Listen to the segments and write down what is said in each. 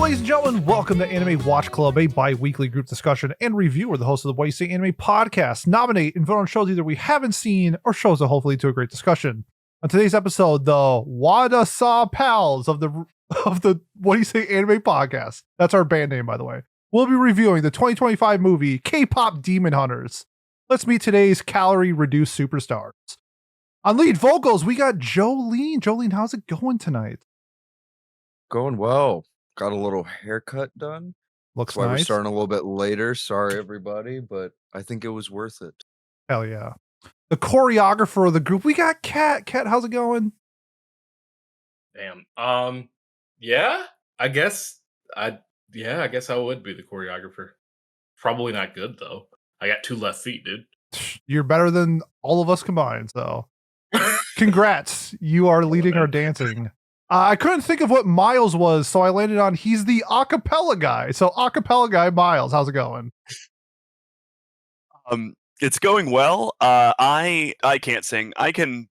ladies and gentlemen, welcome to Anime Watch Club, a bi-weekly group discussion and review where the host of the What You Say Anime podcast nominate and vote on shows either we haven't seen or shows that hopefully lead to a great discussion. On today's episode, the Wada Saw Pals of the What Do You Say Anime podcast. That's our band name, by the way. We'll be reviewing the 2025 movie K-Pop Demon Hunters. Let's meet today's calorie-reduced superstars. On lead vocals, we got Jolene. Jolene, how's it going tonight? Going well. Got a little haircut done. Looks That's why nice. we're starting a little bit later. Sorry, everybody, but I think it was worth it. Hell yeah. The choreographer of the group, we got Kat. Kat, how's it going? Damn. Yeah, I guess I would be the choreographer. Probably not good though. I got 2 left feet, dude. You're better than all of us combined, so congrats. You are leading our dancing. I couldn't think of what Miles was, so I landed on he's the acapella guy. So acapella guy Miles, how's it going? It's going well. I can't sing. I can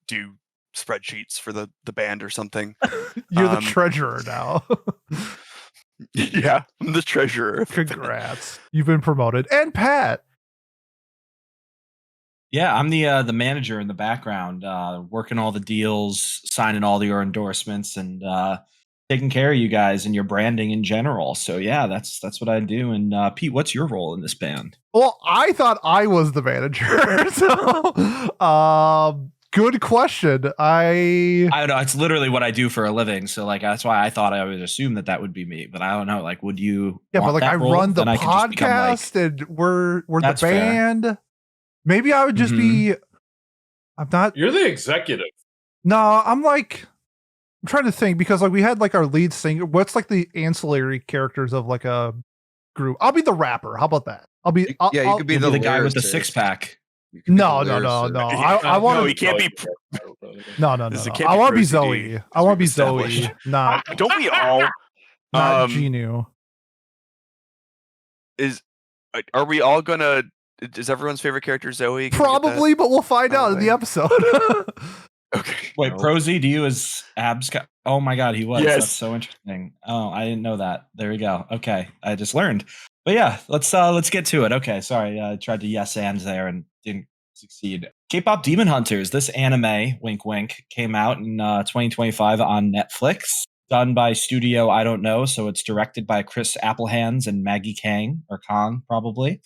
do spreadsheets for the band or something. You're the treasurer now. Yeah, I'm the treasurer. Congrats. You've been promoted. And Pat. Yeah, I'm the manager in the background, working all the deals, signing all your endorsements, and taking care of you guys and your branding in general. So yeah, that's what I do. And Pete, what's your role in this band? Well, I thought I was the manager. So good question. I don't know. It's literally what I do for a living. So like that's why I thought I would assume that would be me. But I don't know. Like, would you? Yeah, but like I run the Then I could just become, podcast and we're the That's fair. band. Maybe I would just be. I'm not. You're the executive. No, I'm trying to think because like we had like our lead singer. What's like the ancillary characters of like a group? I'll be the rapper. How about that? I'll be. You could be You'll the guy with the lyricist. 6-pack. You could be No. the lyricist. I want No, to. he can't be. No. This can't I be want to be Pro Zoe. CD, I want to be as we've Zoe. established. Not Don't we all? not Genu. Are we all gonna? Is everyone's favorite character Zoe? Can we get that? Probably, but we'll find out in the episode. Okay. Wait, No. Prosy, do you as Abs? Oh my God, he was. Yes. That's so interesting. Oh, I didn't know that. There we go. Okay, I just learned. But yeah, let's get to it. Okay, sorry, I tried to yes and there and didn't succeed. K-Pop Demon Hunters. This anime, wink wink, came out in 2025 on Netflix. Done by Studio I don't know, so it's directed by Chris Applehands and Maggie Kang or Kong probably.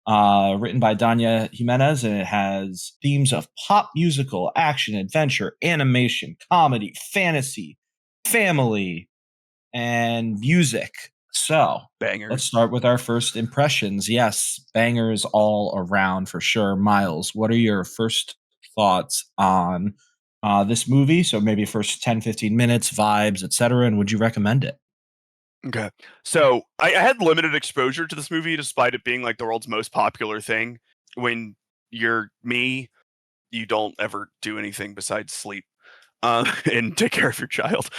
Written by Danya Jimenez, and it has themes of pop musical, action, adventure, animation, comedy, fantasy, family, and music. So, Bangers. let's start with our first impressions. Yes, bangers all around for sure. Miles, what are your first thoughts on this movie? So maybe first 10, 15 minutes, vibes, etc. And would you recommend it? Okay. So I had limited exposure to this movie despite it being like the world's most popular thing. When you're me, you don't ever do anything besides sleep and take care of your child.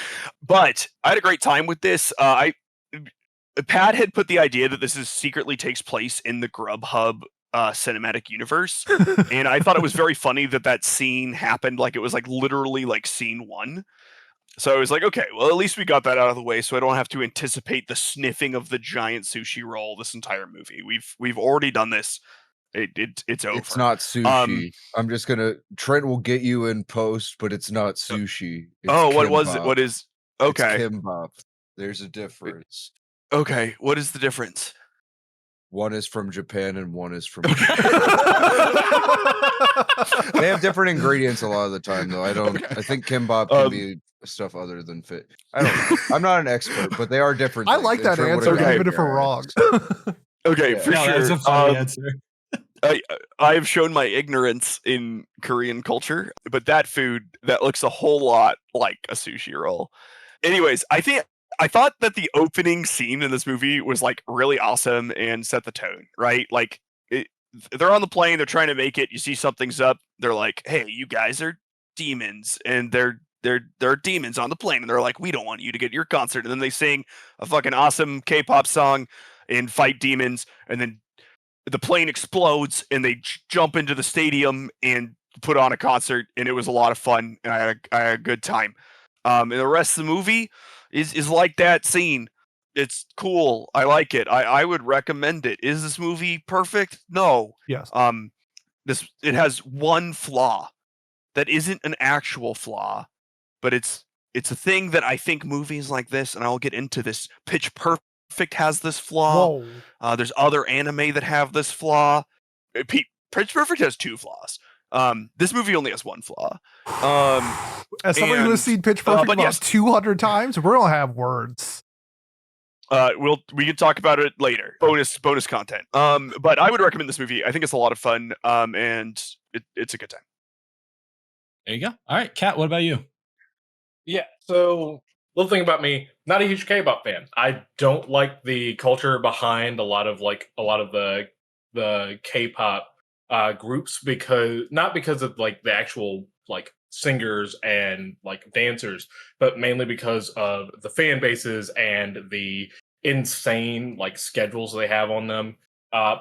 But I had a great time with this. Pat had put the idea that this secretly takes place in the Grubhub cinematic universe. And I thought it was very funny that scene happened like it was like literally like scene 1. So I was like, okay, well, at least we got that out of the way, so I don't have to anticipate the sniffing of the giant sushi roll this entire movie. We've already done this. It's over. It's not sushi. I'm just gonna. Trent will get you in post, but it's not sushi. It's what was it? kimbap. What is? Okay, It's kimbap. There's a difference. okay. What is the difference? One is from Japan and one is from. They have different ingredients a lot of the time, though. I think kimbap can be stuff other than fit. I don't know. I'm not an expert, but they are different. I things. like that Trent would answer, agree. even if we're wrong. Okay, Yeah. for No, sure. that's a funny answer. I have shown my ignorance in Korean culture, but that food that looks a whole lot like a sushi roll. Anyways, I thought that the opening scene in this movie was like really awesome and set the tone, right? Like they're on the plane, they're trying to make it. You see something's up. They're like, "Hey, you guys are demons," and they're demons on the plane, and they're like, "We don't want you to get your concert." And then they sing a fucking awesome K-pop song and fight demons, and then the plane explodes, and they jump into the stadium and put on a concert, and it was a lot of fun, and I had a good time. And the rest of the movie, is like that scene. It's cool. I like it. I would recommend it. Is this movie perfect? No. Yes. It has one flaw that isn't an actual flaw, but it's a thing that I think movies like this, and I'll get into this. Pitch Perfect has this flaw. Whoa. There's other anime that have this flaw. Pitch Perfect has 2 flaws. This movie only has 1 flaw. As somebody who has seen Pitch Perfect about 200 times, we're gonna have words. We can talk about it later. Bonus content. But I would recommend this movie. I think it's a lot of fun. And it's a good time. There you go. All right, Kat, what about you? Yeah, so little thing about me, not a huge K-pop fan. I don't like the culture behind a lot of the K-pop groups, not because of like the actual like singers and like dancers, but mainly because of the fan bases and the insane like schedules they have on them.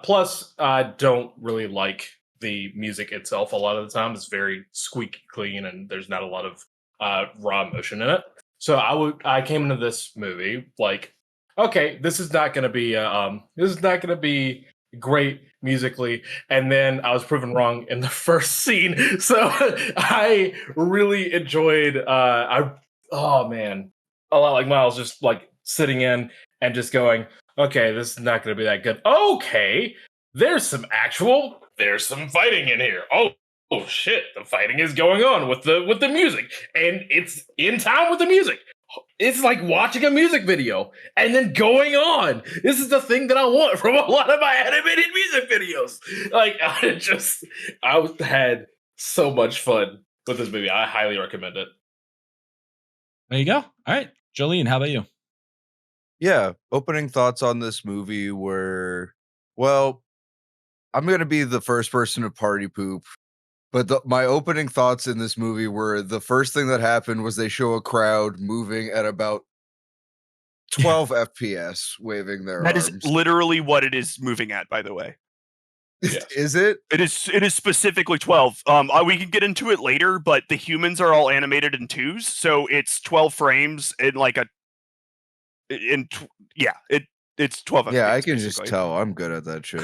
Plus, I don't really like the music itself. A lot of the time, it's very squeaky clean, and there's not a lot of raw emotion in it. So I came into this movie like, okay, this is not going to be great musically, and then I was proven wrong in the first scene. So I really enjoyed oh man, a lot like Miles, just like sitting in and just going, okay, this is not going to be that good. Okay, there's some fighting in here. Oh shit, the fighting is going on with the music, and it's in time with the music. It's like watching a music video and then going on. This is the thing that I want from a lot of my animated music videos. Like, I had so much fun with this movie. I highly recommend it. There you go. All right, Jolene, how about you? Yeah, opening thoughts on this movie were, well, I'm going to be the first person to party poop. But my opening thoughts in this movie were the first thing that happened was they show a crowd moving at about 12 FPS, waving their arms. That is literally what it is moving at, by the way. Yes. Is it? It is specifically 12. We can get into it later, but the humans are all animated in 2s, so it's 12 frames in like it's 12 FPS. Yeah, I can basically. just tell. I'm good at that shit.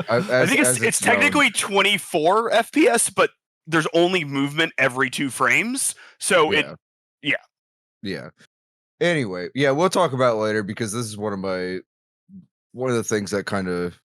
I think it's technically 24 FPS, but there's only movement every 2 frames. So yeah. Anyway, yeah, we'll talk about it later because this is one of the things that kind of,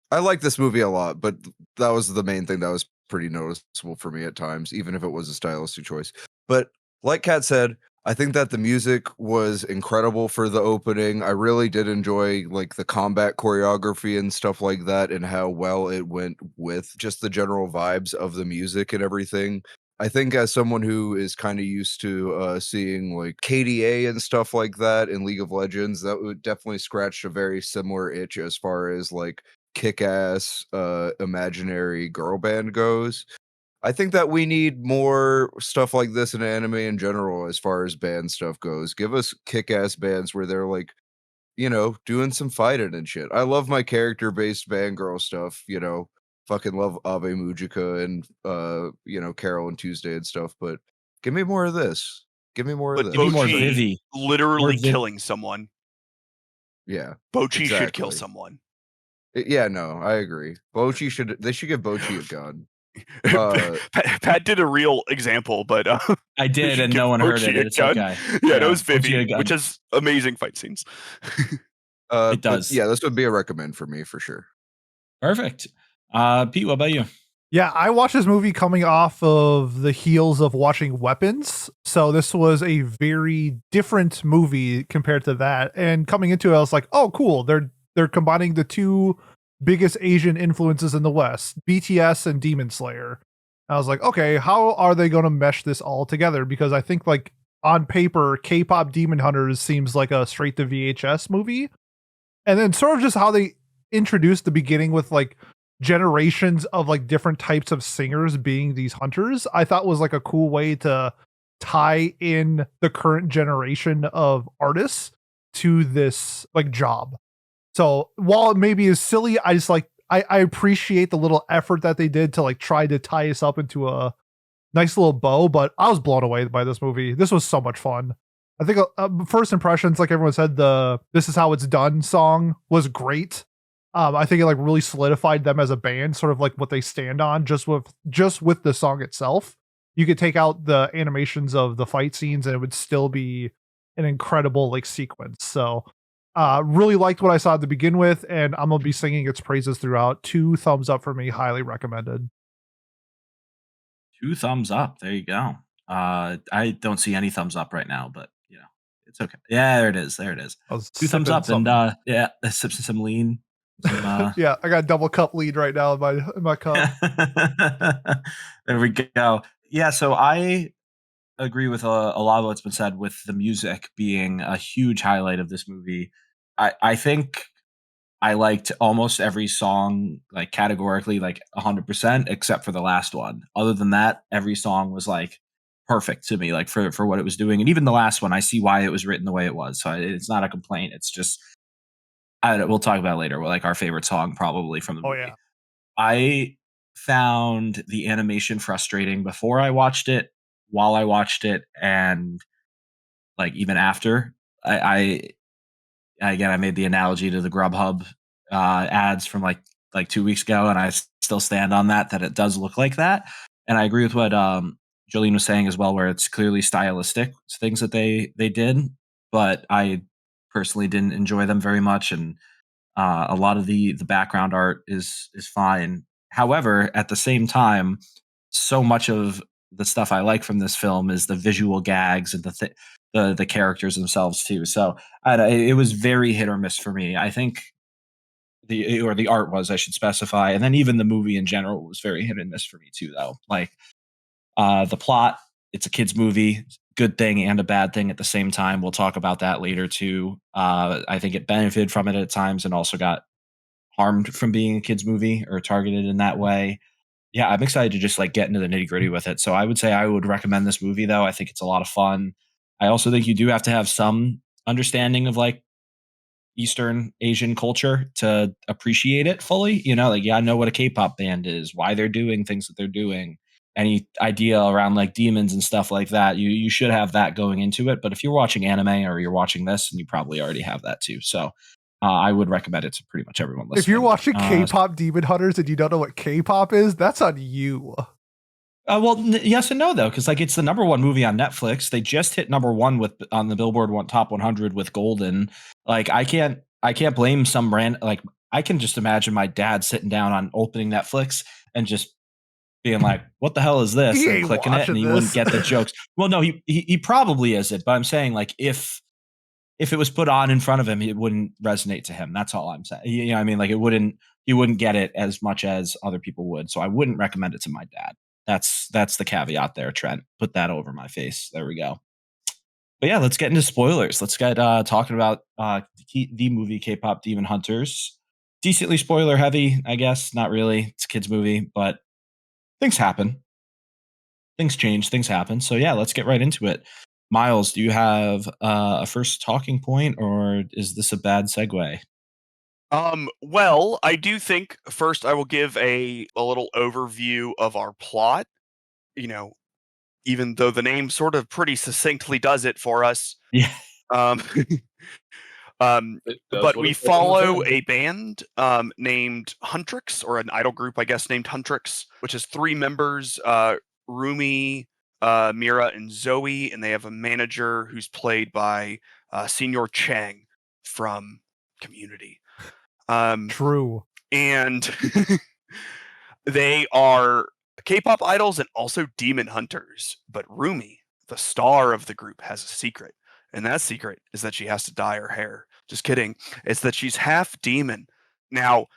I like this movie a lot, but that was the main thing that was pretty noticeable for me at times, even if it was a stylistic choice. But like Kat said, I think that the music was incredible for the opening. I really did enjoy like the combat choreography and stuff like that, and how well it went with just the general vibes of the music and everything. I think as someone who is kind of used to seeing like KDA and stuff like that in League of Legends, that would definitely scratch a very similar itch as far as like kick-ass imaginary girl band goes. I think that we need more stuff like this in anime in general as far as band stuff goes. Give us kick-ass bands where they're like, doing some fighting and shit. I love my character-based band girl stuff, fucking love Ave Mujika and Carol and Tuesday and stuff, but give me more of this. Give me more of this. Give me more Vivi. Literally killing someone. Yeah. Bochi should kill someone. Yeah, no, I agree. They should give Bochi a gun. Pat did a real example, but I did, and no one heard it. It's okay. Yeah, it was Vivi, which has amazing fight scenes. It does. Yeah, this would be a recommend for me for sure. Perfect. Pete, what about you? Yeah, I watched this movie coming off of the heels of watching Weapons. So this was a very different movie compared to that. And coming into it, I was like, oh, cool. They're combining the 2 biggest Asian influences in the West, BTS and Demon Slayer. I was like, okay, how are they going to mesh this all together? Because I think like on paper, K-pop Demon Hunters seems like a straight to VHS movie. And then sort of just how they introduced the beginning with like generations of like different types of singers being these hunters, I thought was like a cool way to tie in the current generation of artists to this like job. So while it maybe is silly, I just like, I appreciate the little effort that they did to like try to tie us up into a nice little bow, but I was blown away by this movie. This was so much fun. I think first impressions, like everyone said, the "This Is How It's Done" song was great. I think it like really solidified them as a band, sort of like what they stand on, just with the song itself. You could take out the animations of the fight scenes, and it would still be an incredible like sequence. So, really liked what I saw to begin with, and I'm gonna be singing its praises throughout. 2 thumbs up for me, highly recommended. 2 thumbs up. There you go. I don't see any thumbs up right now, but you know, it's okay. Yeah, there it is. There it is. I was 2 thumbs sipping up, and something. yeah, sips some lean. Some, Yeah, I got a double cup lead right now in my cup. there we go. Yeah, so I agree with a lot of what's been said with the music being a huge highlight of this movie. I think I liked almost every song, like categorically, like 100%, except for the last one. Other than that, every song was like perfect to me, like for what it was doing. And even the last one, I see why it was written the way it was. So it's not a complaint. It's just we'll talk about it later. Like our favorite song probably from the Oh movie. yeah. I found the animation frustrating before I watched it, while I watched it, and like even after. Again, I made the analogy to the Grubhub ads from like 2 weeks ago, and I still stand on that it does look like that. And I agree with what Jolene was saying as well, where it's clearly stylistic things that they did, but I personally didn't enjoy them very much, and a lot of the background art is fine. However, at the same time, so much of the stuff I like from this film is the visual gags and the characters themselves too. So it was very hit or miss for me. I think the art was, I should specify, and then even the movie in general was very hit and miss for me too. Though, like the plot, it's a kids movie, good thing and a bad thing at the same time. We'll talk about that later too. I think it benefited from it at times and also got harmed from being a kids movie or targeted in that way. Yeah, I'm excited to just like get into the nitty gritty with it. So I would say I would recommend this movie though. I think it's a lot of fun. I also think you do have to have some understanding of like Eastern Asian culture to appreciate it fully. You know, like, yeah, I know what a K-pop band is, why they're doing things that they're doing, any idea around like demons and stuff like that. You should have that going into it. But if you're watching anime or you're watching this, and you probably already have that too. So I would recommend it to pretty much everyone listening. If you're watching K-pop Demon Hunters and you don't know what K-pop is, that's on you. Well, yes and no though, because like it's the #1 movie on Netflix. They just hit #1 on the Billboard Top 100 with Golden. Like I can't blame some brand. Like I can just imagine my dad sitting down on opening Netflix and just being like, "What the hell is this?" He and ain't clicking it, and he watching wouldn't this. get the jokes. Well, no, he probably isn't. But I'm saying like if it was put on in front of him, it wouldn't resonate to him. That's all I'm saying. You know what I mean? Like he wouldn't get it as much as other people would. So I wouldn't recommend it to my dad. That's the caveat there, Trent. Put that over my face. There we go. But yeah, let's get into spoilers. Let's get talking about the movie K-pop Demon Hunters. Decently spoiler heavy, I guess. Not really. It's a kids movie, but things happen. Things change. Things happen. So yeah, let's get right into it. Miles, do you have a first talking point, or is this a bad segue? Well, I do think first I will give a little overview of our plot. You know, even though the name sort of pretty succinctly does it for us. Yeah. Um, It does but what we it says on the follow tin. a band named Huntrix, or an idol group, I guess, named Huntrix, which has 3 members, Rumi, Mira, and Zoe, and they have a manager who's played by Senior Chang from Community. True. And they are K-pop idols and also demon hunters. But Rumi, the star of the group, has a secret. And that secret is that she has to dye her hair. Just kidding. It's that she's half demon. Now,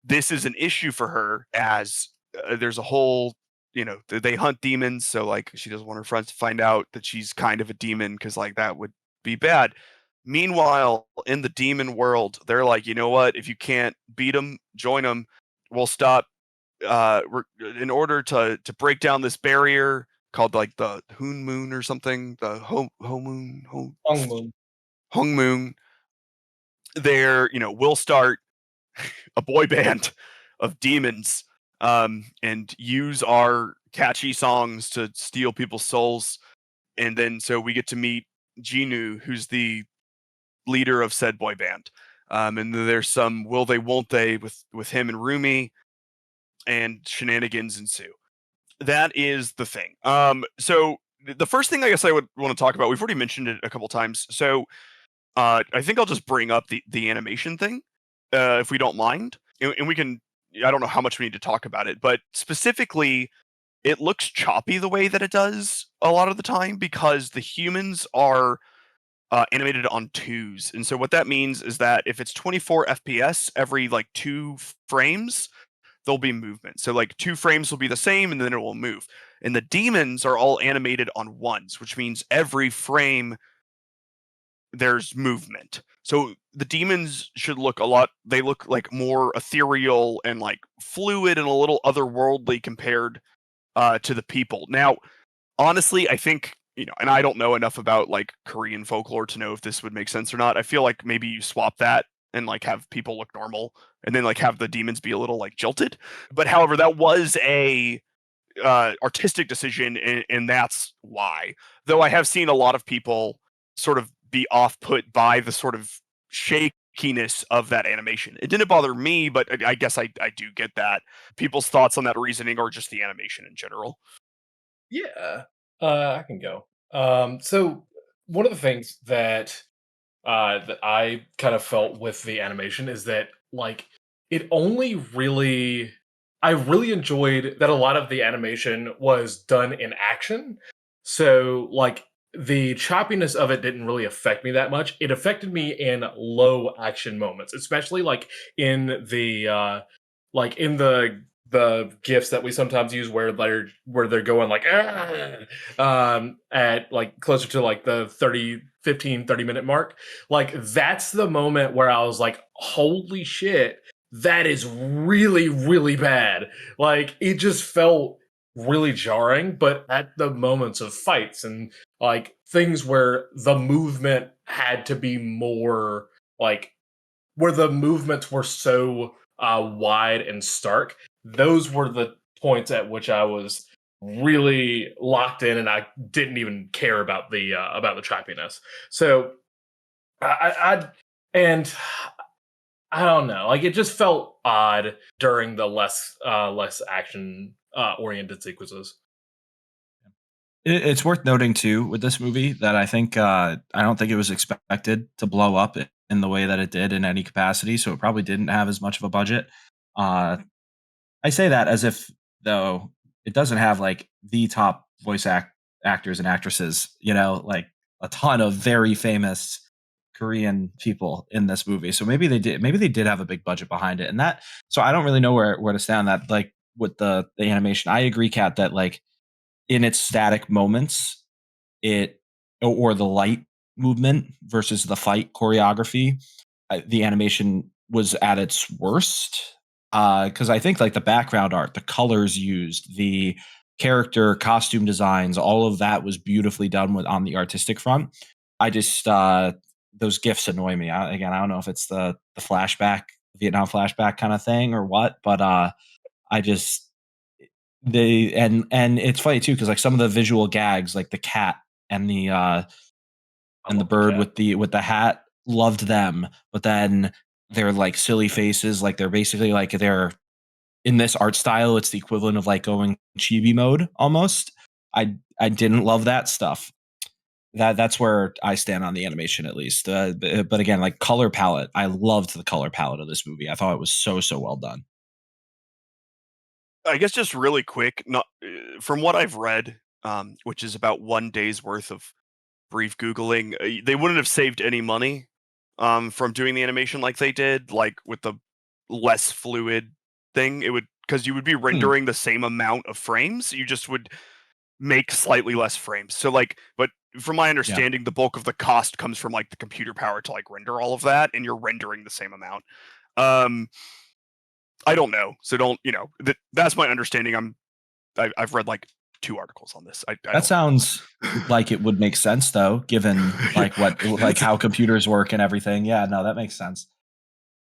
this is an issue for her as there's a whole, they hunt demons. So, like, she doesn't want her friends to find out that she's kind of a demon because, like, that would be bad. Meanwhile, in the demon world, they're like, you know what? If you can't beat them, join them. We'll stop. In order to break down this barrier called like the Hoon Moon or something, the Hung Moon. We'll start a boy band of demons, and use our catchy songs to steal people's souls, and then so we get to meet Jinu, who's the leader of said boy band. And there's some will they won't they with him and Rumi, and shenanigans ensue. That is the thing. So the first thing I guess I would want to talk about, we've already mentioned it a couple times. So I think I'll just bring up the animation thing, if we don't mind, and we can. I don't know how much we need to talk about it, but specifically, it looks choppy the way that it does a lot of the time because the humans are animated on twos, and so what that means is that if it's 24 FPS every like 2 frames, there'll be movement. So like 2 frames will be the same, and then it will move. And the demons are all animated on ones, which means every frame there's movement. So the demons should look they look like more ethereal and like fluid and a little otherworldly compared to the people. Now, honestly, I think, and I don't know enough about like Korean folklore to know if this would make sense or not. I feel like maybe you swap that and like have people look normal and then like have the demons be a little like jilted. But however, that was a artistic decision, and that's why. Though I have seen a lot of people sort of be off-put by the sort of shakiness of that animation. It didn't bother me, but I guess I do get that. People's thoughts on that reasoning or just the animation in general. Yeah, I can go. So one of the things that that I kind of felt with the animation is that like it only really I really enjoyed that a lot of the animation was done in action. So like the choppiness of it didn't really affect me that much. It affected me in low action moments, especially like in the gifs that we sometimes use where they're going like at like closer to like the 30 minute mark. Like that's the moment where I was like, holy shit, that is really really bad. Like it just felt really jarring. But at the moments of fights and like things where the movement had to be more like where the movements were so wide and stark, those were the points at which I was really locked in, and I didn't even care about the choppiness. So I and I don't know, like it just felt odd during the less action oriented sequences. It's worth noting too with this movie that I think I don't think it was expected to blow up in the way that it did in any capacity, so it probably didn't have as much of a budget. I say that as if though it doesn't have like the top actors and actresses, like a ton of very famous Korean people in this movie. So maybe they did have a big budget behind it, and that. So I don't really know where to stand on that. Like with the animation, I agree, Kat, that like in its static moments, it or the light movement versus the fight choreography, the animation was at its worst. Because I think like the background art, the colors used, the character costume designs, all of that was beautifully done on the artistic front. I just those gifs annoy me. I don't know if it's the flashback, Vietnam flashback kind of thing or what, but I just and it's funny too because like some of the visual gags, like the cat and the bird with the hat, loved them, but then they're like silly faces, like they're basically like they're in this art style, it's the equivalent of like going chibi mode almost. I didn't love that stuff. That's where I stand on the animation, at least. But again, like color palette, I loved the color palette of this movie. I thought it was so well done. I guess just really quick, not from what I've read, which is about 1 day's worth of brief Googling, they wouldn't have saved any money from doing the animation like they did, like with the less fluid thing. It would, because you would be rendering the same amount of frames, you just would make slightly less frames. So like, but from my understanding, the bulk of the cost comes from like the computer power to like render all of that, and you're rendering the same amount. I don't know, so don't, that's my understanding. I've read like 2 articles on this. That sounds like it would make sense though, given like how computers work and everything. Yeah, no, that makes sense.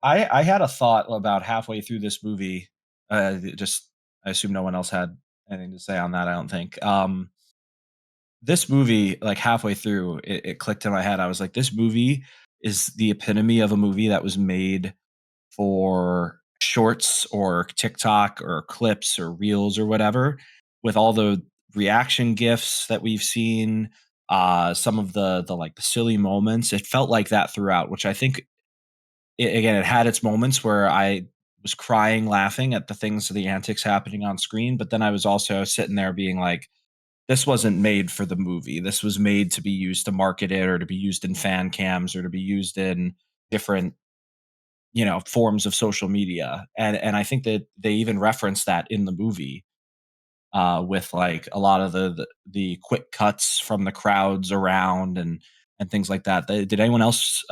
I had a thought about halfway through this movie. I assume no one else had anything to say on that. I don't think. this movie, like halfway through, it clicked in my head. I was like, this movie is the epitome of a movie that was made for shorts or TikTok or clips or reels or whatever, with all the reaction gifs that we've seen, some of the like the silly moments. It felt like that throughout, which I think again, it had its moments where I was crying, laughing at the things, the antics happening on screen, but then I was also sitting there being like, this wasn't made for the movie. This was made to be used to market it, or to be used in fan cams, or to be used in different, forms of social media. And I think that they even reference that in the movie, with like a lot of the quick cuts from the crowds around and things like that. Did anyone else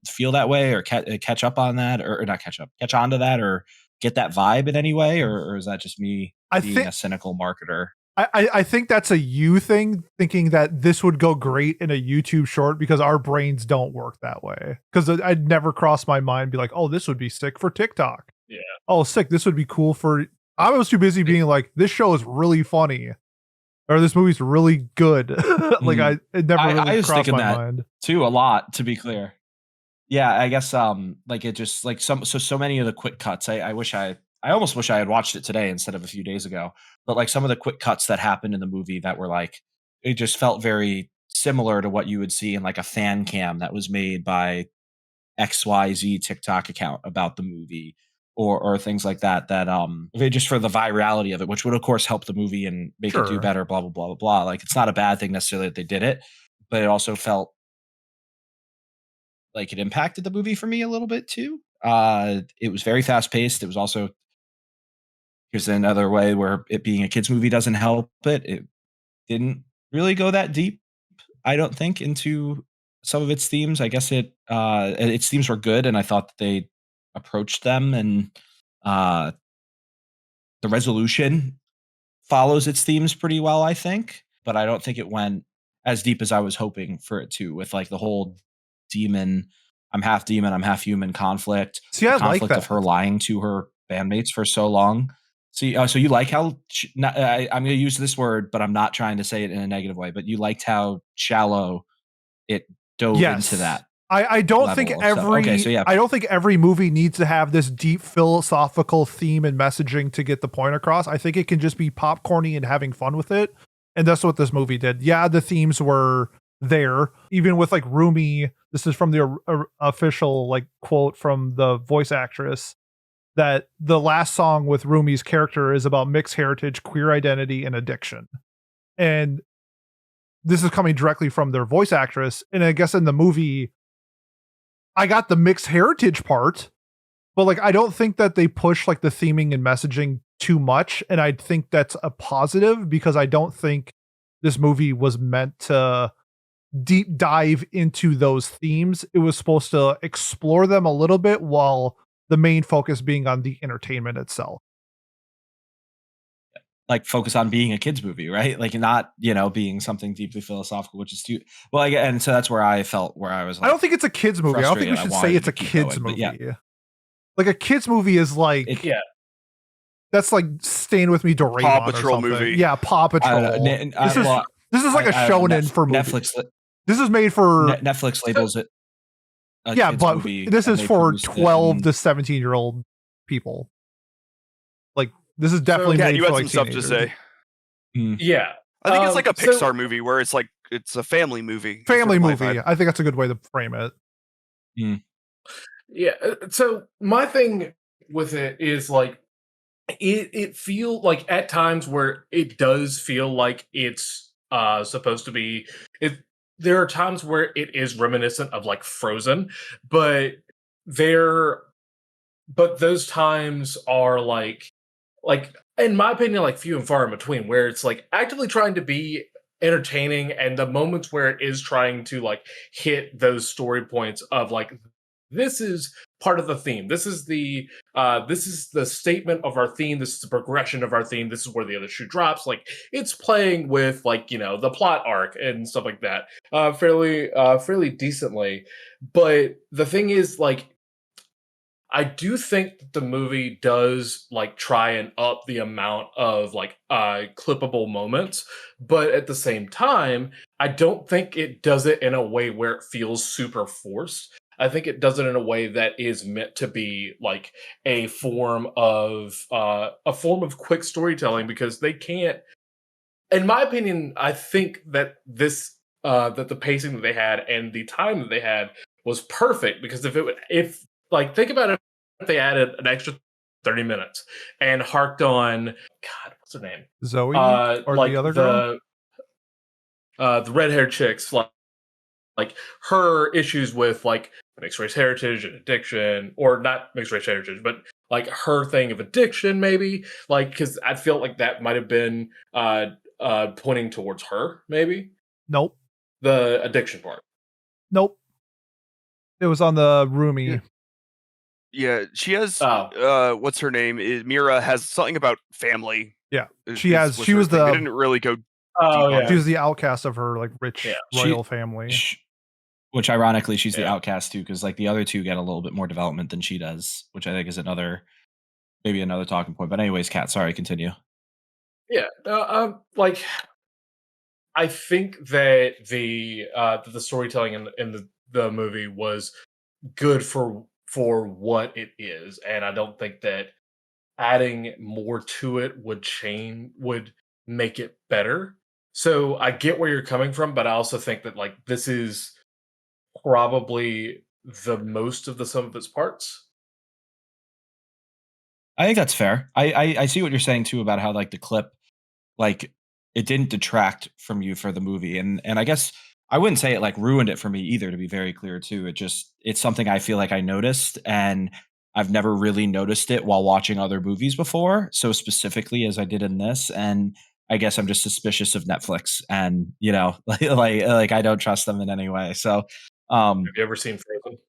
feel that way, or catch up on that, or not catch on to that, or get that vibe in any way, or is that just me being a cynical marketer? I think that's a you thing, thinking that this would go great in a YouTube short, because our brains don't work that way. Because I'd never cross my mind be like, oh, this would be sick for TikTok. Yeah. Oh, sick. This would be cool for. I was too busy being like, this show is really funny, or this movie's really good. Like it never really I was crossed thinking my that mind too a lot, to be clear. Yeah, I guess like it just like so many of the quick cuts. I almost wish I had watched it today instead of a few days ago. But like some of the quick cuts that happened in the movie that were like, it just felt very similar to what you would see in like a fan cam that was made by XYZ TikTok account about the movie, or things like that just for the virality of it, which would of course help the movie and make it do Sure. better, blah blah blah blah blah. Like it's not a bad thing necessarily that they did it, but it also felt like it impacted the movie for me a little bit too. It was very fast paced. It was also, here's another way where it being a kids movie doesn't help it. It didn't really go that deep, I don't think, into some of its themes. I guess its themes were good, and I thought that they approached them, and uh, the resolution follows its themes pretty well, I think. But I don't think it went as deep as I was hoping for it to, with like the whole demon, I'm half human conflict. See, the I like conflict of that. her lying to her bandmates for so long. See, so you like how I'm going to use this word, but I'm not trying to say it in a negative way. But you liked how shallow it dove into that. I don't think I don't think every movie needs to have this deep philosophical theme and messaging to get the point across. I think it can just be popcorny and having fun with it. And that's what this movie did. Yeah, the themes were there, even with like Rumi. This is from the official like quote from the voice actress, that the last song with Rumi's character is about mixed heritage, queer identity, and addiction. And this is coming directly from their voice actress. And I guess in the movie, I got the mixed heritage part, but like I don't think that they push like the theming and messaging too much. And I think that's a positive, because I don't think this movie was meant to deep dive into those themes. It was supposed to explore them a little bit, while the main focus being on the entertainment itself. Like focus on being a kids movie, right? Like not, being something deeply philosophical, which is too well. And so that's where I felt, where I was like, I don't think it's a kids movie. I don't think we should say it's a kids movie. Yeah. Like a kids movie is like, that's like Staying With Me, Doraemon, Paw Patrol or something. movie. Yeah, Paw Patrol. This is like a shonen for Netflix. This is made for Netflix labels it. Yeah, but this is for 12 to 17-year-old people. Like this is definitely made you for had like some teenagers. stuff to say. Yeah. I think it's like a Pixar movie where it's like it's a family movie. Family movie. I think that's a good way to frame it. Yeah. So my thing with it is like it feel like at times where it does feel like it's supposed to be there are times where it is reminiscent of like Frozen, but those times are like in my opinion like few and far in between, where it's like actively trying to be entertaining, and the moments where it is trying to like hit those story points of like, this is part of the theme, this is the statement of our theme, this is the progression of our theme, this is where the other shoe drops. Like it's playing with like the plot arc and stuff like that fairly decently. But the thing is like I do think that the movie does like try and up the amount of like clippable moments, but at the same time, I don't think it does it in a way where it feels super forced. I think it does it in a way that is meant to be like a form of quick storytelling, because they can't, in my opinion, I think that that the pacing that they had and the time that they had was perfect, because if like think about it, if they added an extra 30 minutes and harked on, God, what's her name? Zoe or Like the other girl? the red-haired chicks, like her issues with like mixed race heritage and addiction, or not mixed race heritage, but like her thing of addiction, maybe, like, because I feel like that might have been pointing towards her, maybe Nope. the addiction part. Nope. It was on the Rumi. Yeah, she has. Oh. What's her name? Mira has something about family. Yeah. is- She has- was she her was thing. They the- didn't really go. Oh, deep on yeah. She was the outcast of her like rich Yeah. royal family. Which ironically, she's the Yeah. outcast too, because like the other two get a little bit more development than she does, which I think is maybe another talking point. But anyways, Kat, sorry, continue. Yeah, like I think that the storytelling in the movie was good for what it is, and I don't think that adding more to it would make it better. So I get where you're coming from, but I also think that like this is probably the most of the sum of its parts. I think that's fair. I see what you're saying too about how like the clip, like it didn't detract from you for the movie, and I guess I wouldn't say it like ruined it for me either. To be very clear too, it's something I feel like I noticed, and I've never really noticed it while watching other movies before, so specifically as I did in this. And I guess I'm just suspicious of Netflix, and like I don't trust them in any way. So, Have you ever seen Frozen?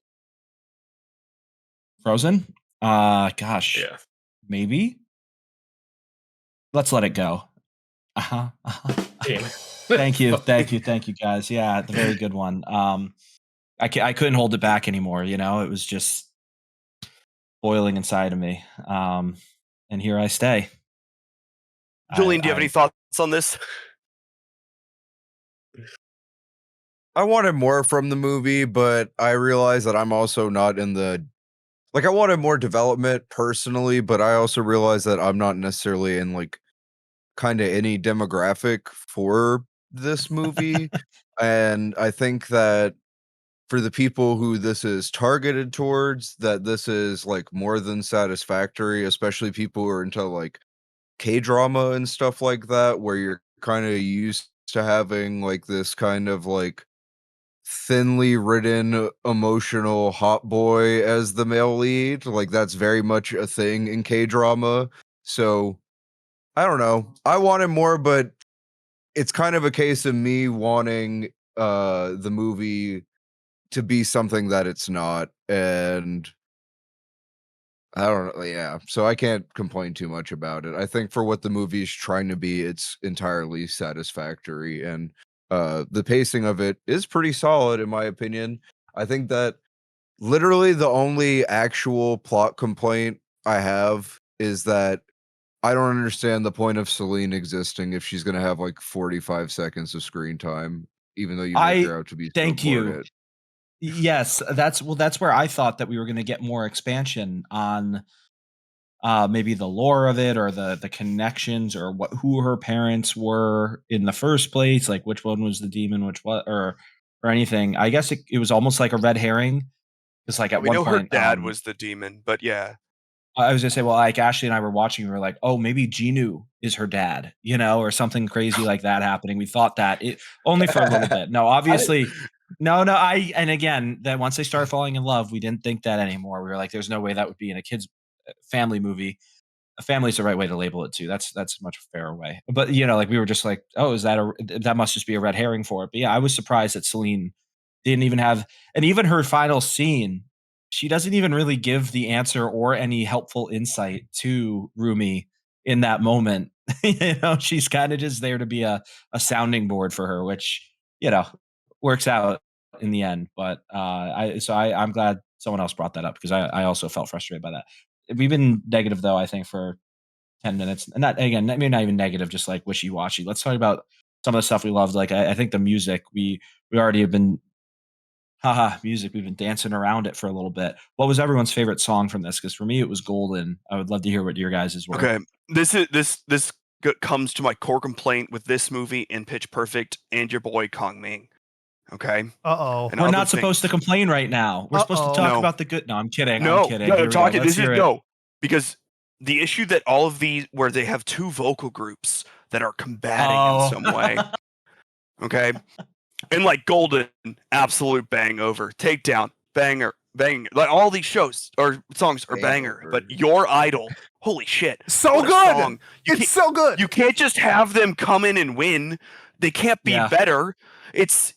Frozen, gosh, Yeah. maybe. Let's let it go. Uh-huh. Team. Thank you, guys. Yeah, the very good one. I couldn't hold it back anymore. It was just boiling inside of me. And here I stay. Julian, do you have any thoughts on this? I wanted more from the movie, but I realized that I'm also not in the like I wanted more development personally, but I also realized that I'm not necessarily in like kind of any demographic for this movie. And I think that for the people who this is targeted towards, that this is like more than satisfactory, especially people who are into like K-drama and stuff like that, where you're kind of used to having like this kind of like thinly written emotional hot boy as the male lead. Like that's very much a thing in K-drama. So I don't know. I wanted more, but it's kind of a case of me wanting the movie to be something that it's not. And I don't know. Yeah. So I can't complain too much about it. I think for what the movie is trying to be, it's entirely satisfactory. And the pacing of it is pretty solid, in my opinion. I think that literally the only actual plot complaint I have is that I don't understand the point of Celine existing if she's going to have like 45 seconds of screen time, even though you make her out to be so Thank you. important. Yes, that's where I thought that we were going to get more expansion on maybe the lore of it, or the connections, or who her parents were in the first place, like which one was the demon, or anything. I guess it was almost like a red herring, because like at We one know point her dad was the demon, but yeah. I was gonna say, well, like Ashley and I were watching, we were like, oh, maybe Genu is her dad, or something crazy like that happening. We thought that it only for a little bit. No, obviously, no. And again, then once they started falling in love, we didn't think that anymore. We were like, there's no way that would be in a kid's family movie. A family's the right way to label it too. That's a much fairer way. But like we were just like, oh, that must just be a red herring for it. But yeah, I was surprised that Celine didn't even have, and even her final scene, she doesn't even really give the answer or any helpful insight to Rumi in that moment. She's kind of just there to be a sounding board for her, which works out in the end. But I'm glad someone else brought that up because I also felt frustrated by that. We've been negative though, I think, for 10 minutes. And not again, maybe not even negative, just like wishy-washy. Let's talk about some of the stuff we loved. Like I think the music, we already have been music. We've been dancing around it for a little bit. What was everyone's favorite song from this? Because for me, it was Golden. I would love to hear what your guys' were. Okay, this comes to my core complaint with this movie and Pitch Perfect and your boy Kong Ming. Okay. Uh-oh. And We're other not supposed to things. complain right now. We're supposed to Uh-oh. talk No. about the good. No, I'm kidding. No, I'm kidding. no, Here we go. talking. Let's This is hear it. no, because the issue that all of these where they have two vocal groups that are combating in some way. Okay. And like Golden, absolute bang over. Takedown, banger, banger. Like all these shows or songs are banger. But Your Idol, holy shit. So what a good. song. It's so good. You can't just have them come in and win. They can't be Yeah. better. It's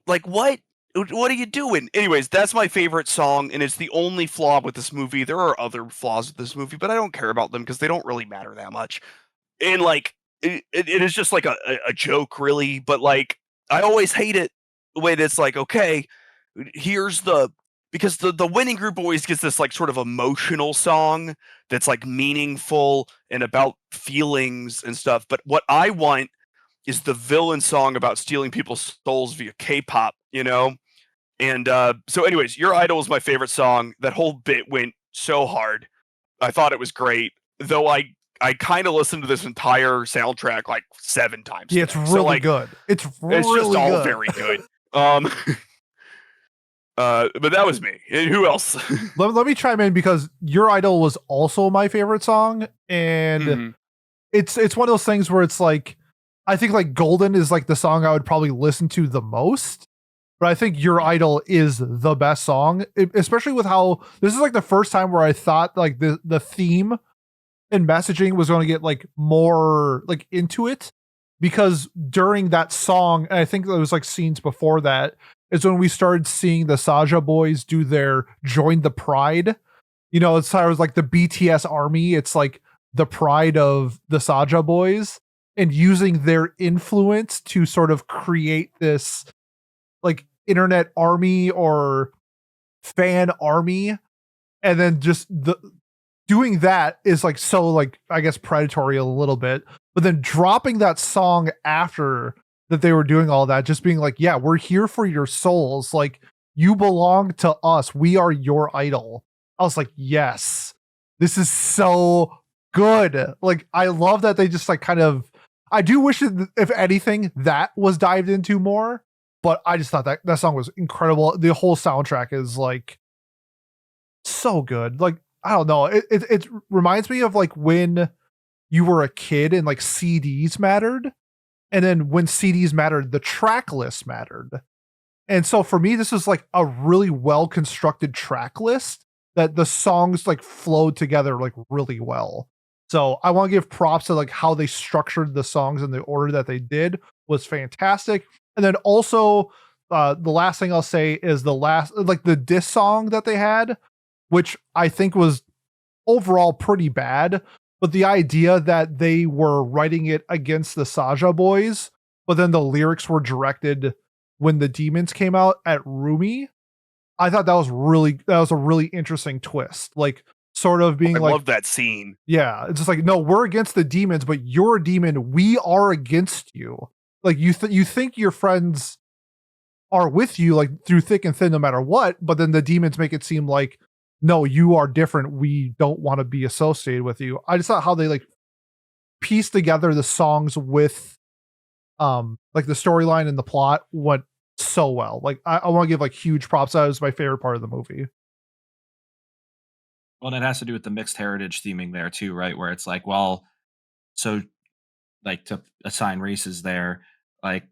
like what? What are you doing? Anyways, that's my favorite song, and it's the only flaw with this movie. There are other flaws with this movie, but I don't care about them because they don't really matter that much. And like, it is just like a joke, really. But like, I always hate it the way that's like, okay, here's because the winning group always gets this like sort of emotional song that's like meaningful and about feelings and stuff. But what I want is the villain song about stealing people's souls via K-pop, you know? And so anyways, Your Idol is my favorite song. That whole bit went so hard. I thought it was great, though I kind of listened to this entire soundtrack like 7 times. Yeah, it's today. really So, like, good. It's really just all good. very good. But that was me. And who else? Let me chime in because Your Idol was also my favorite song, and Mhm. it's one of those things where it's like I think like Golden is like the song I would probably listen to the most, but I think Your Idol is the best song, especially with how this is like the first time where I thought like the theme and messaging was going to get like more like into it, because during that song, and I think there was like scenes before that, is when we started seeing the Saja boys do their Join the Pride. You know, it's how it was like the BTS army. It's like the pride of the Saja boys, and using their influence to sort of create this like internet army or fan army. And then just doing that is like so like I guess predatory a little bit, but then dropping that song after that they were doing all that, just being like, yeah, we're here for your souls, like you belong to us, we are your idol. I was like, yes, this is so good. Like I love that they just like kind of, I do wish that if anything that was dived into more, but I just thought that song was incredible. The whole soundtrack is like so good. Like I don't know. It reminds me of like when you were a kid and like CDs mattered. And then when CDs mattered, the track list mattered. And so for me, this is like a really well constructed track list that the songs like flowed together like really well. So I want to give props to like how they structured the songs in the order that they did was fantastic. And then also the last thing I'll say is the last, like the diss song that they had, which I think was overall pretty bad. But the idea that they were writing it against the Saja boys, but then the lyrics were directed when the demons came out at Rumi, I thought that was a really interesting twist. Like sort of being I like, love that scene. yeah, it's just like, no, we're against the demons, but you're a demon. We are against you. Like you think your friends are with you like through thick and thin, no matter what. But then the demons make it seem like, no, you are different. We don't want to be associated with you. I just thought how they like pieced together the songs with like the storyline and the plot went so well. Like I want to give like huge props. That was my favorite part of the movie. Well, and it has to do with the mixed heritage theming there too, right? Where it's like, well, so like to assign races there, like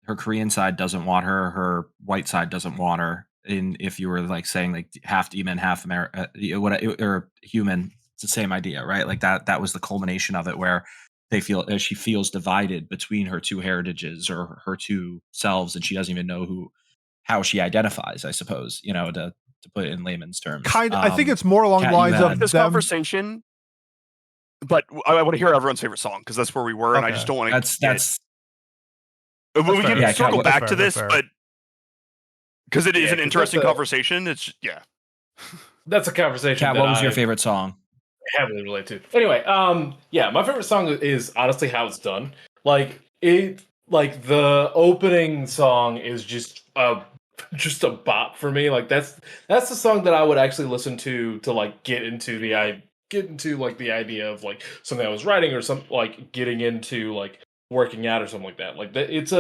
her Korean side doesn't want her, her white side doesn't want her. And if you were like saying like half demon, half America, or human, it's the same idea, right? Like that was the culmination of it, where she feels divided between her two heritages or her two selves, and she doesn't even know how she identifies, I suppose, you know, to put it in layman's terms. I think it's more along Kat, the lines you of had- This them. conversation, but I want to hear everyone's favorite song because that's where we were, and I Okay. just don't want to. That's We fair. can Yeah, circle that's back fair, to this, that's fair. because it is Yeah, an 'cause interesting that's a- conversation. It's That's a conversation. Kat, that what was your I favorite song? heavily relate to. Anyway, yeah, my favorite song is honestly How It's Done. Like the opening song is just a bop for me. Like that's the song that I would actually listen to like get into the idea of like something I was writing or something, like getting into like working out or something like that. Like that it's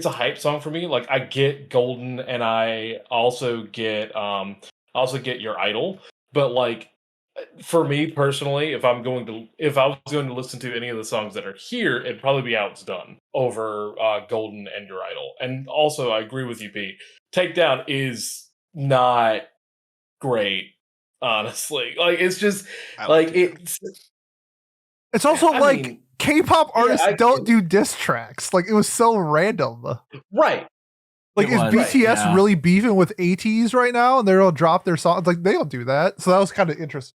a hype song for me. Like I get Golden, and I also get Your Idol, but like for me personally, if I was going to listen to any of the songs that are here, it'd probably be How It's Done over Golden and Your Idol. And also, I agree with you, Pete. Takedown is not great, honestly. Like it's just I like it. It's also I like mean, K-pop artists I don't get do diss tracks. Like it was so random. right. Like It is was, BTS yeah. really beefing with ATs right now, and they'll drop their songs? Like they don't do that. So that was kind of interesting.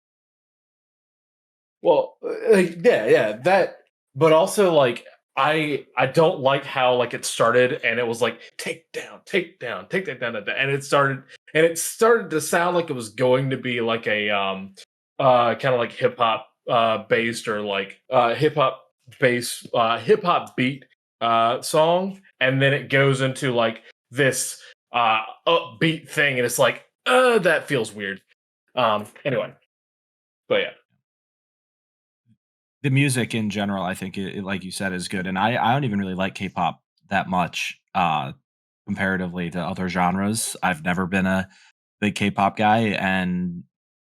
Well, yeah, that. But also, like, I don't like how like it started, and it was like take down, take down, take that down, and it started to sound like it was going to be like a kind of like hip hop based or like hip hop beat song, and then it goes into like this upbeat thing, and it's like that feels weird. Anyway, but yeah. The music in general, I think, like you said, is good, and I don't even really like K-pop that much, comparatively to other genres. I've never been a big K-pop guy, and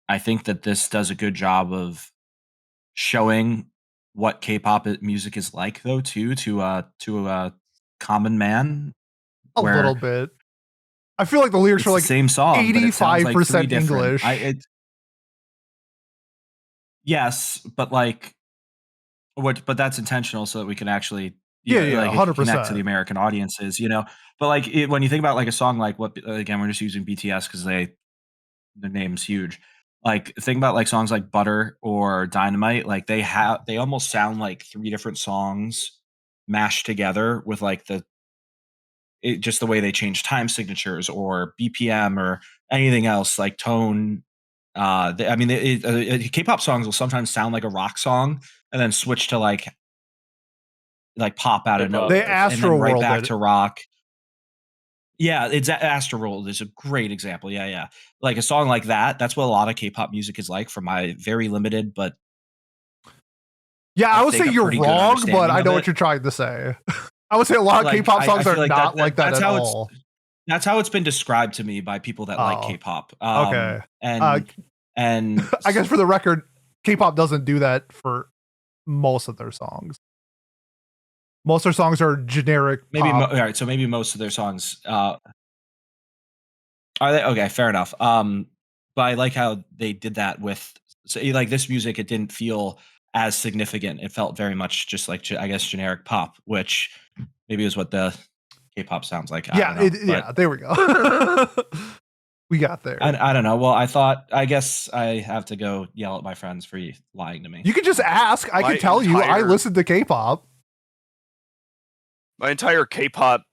I think that this does a good job of showing what K-pop music is like, though, too, to a common man, A little where bit. I feel like the lyrics it's are the like same song, but it sounds like 3 85% different. English. Yes, but like but that's intentional so that we can actually, Yeah, like it can connect to the 100%. American audiences, But like when you think about like a song like what again, we're just using BTS because their name's huge. Like think about like songs like Butter or Dynamite, like they almost sound like 3 different songs mashed together with like just the way they change time signatures or BPM or anything else like tone. I mean, K-pop songs will sometimes sound like a rock song and then switch to like pop out of Hip hop. They nowhere and then right back Astroworlded. to rock. Yeah, it's Astroworld is a great example. Yeah, yeah. Like a song like that, that's what a lot of K-pop music is like from my very limited, but Yeah, I I would think say a you're pretty good wrong, but understanding I of know it. what you're trying to say. I would say a lot of Like K-pop songs I are feel like not like that that's at how all. that's how it's been described to me by people that like Oh, K-pop. okay. And I guess for the record, K-pop doesn't do that for most of their songs. Most of their songs are generic maybe pop. all right, so maybe most of their songs are they okay, fair enough. But I like how they did that with like this music, it didn't feel as significant. It felt very much just like I guess generic pop, which maybe is what the K-pop sounds like. I Yeah, don't know. yeah, there we go. We got there. I don't know. Well, I guess I have to go yell at my friends for lying to me. You can just ask. I My can tell you I entire- listen to K-pop. My entire K-pop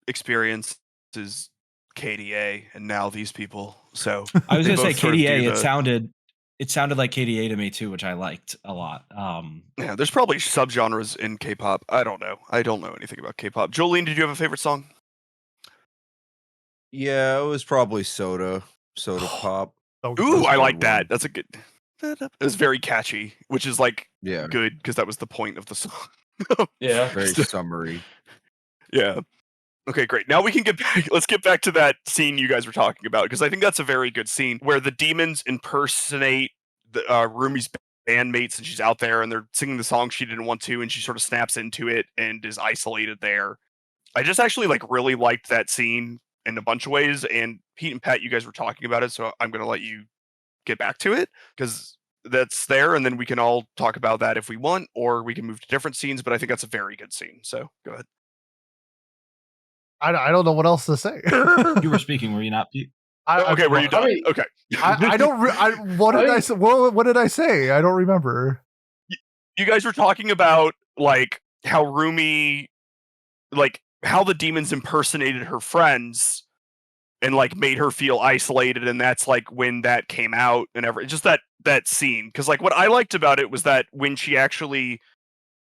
experience is KDA, and now these people. So I was they gonna say both sort of do KDA. the- It sounded like KDA to me too, which I liked a lot. Yeah, there's probably subgenres in K-pop. I don't know. I don't know anything about K-pop. Jolene, did you have a favorite song? Yeah, it was probably Soda Pop. So Ooh, I good like one. that. That's a good. It was very catchy, which is like Yeah, good because that was the point of the song. Yeah. very summary. Yeah. Okay, great. Now we can get back. Let's get back to that scene you guys were talking about because I think that's a very good scene where the demons impersonate the Rumi's bandmates, and she's out there and they're singing the song she didn't want to, and she sort of snaps into it and is isolated there. I just actually like really liked that scene in a bunch of ways, and Pete and Pat, you guys were talking about it, so I'm gonna let you get back to it because that's there, and then we can all talk about that if we want, or we can move to different scenes. But I think that's a very good scene. So go ahead. I don't know what else to say. You were speaking, were you not, Pete? Okay, were you done? mean, Okay. I don't. What did I say? What did I say? I don't remember. You guys were talking about like how Rumi, like how the demons impersonated her friends and like made her feel isolated, and that's like when that came out and just that scene. Because like what I liked about it was that when she actually,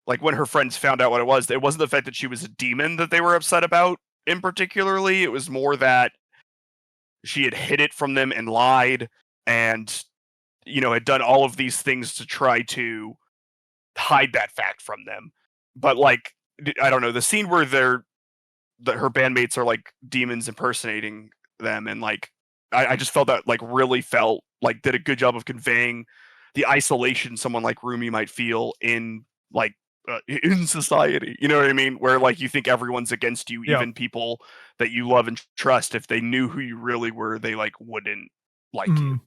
like when her friends found out what it wasn't the fact that she was a demon that they were upset about in particularly. It was more that she had hid it from them and lied, and had done all of these things to try to hide that fact from them. But like, I don't know, the scene where her bandmates are like demons impersonating them, and like I just felt that like really felt like did a good job of conveying the isolation someone like Rumi might feel in like in society. You know what I mean? Where like you think everyone's against you, even people that you love and trust. If they knew who you really were, they like wouldn't like you.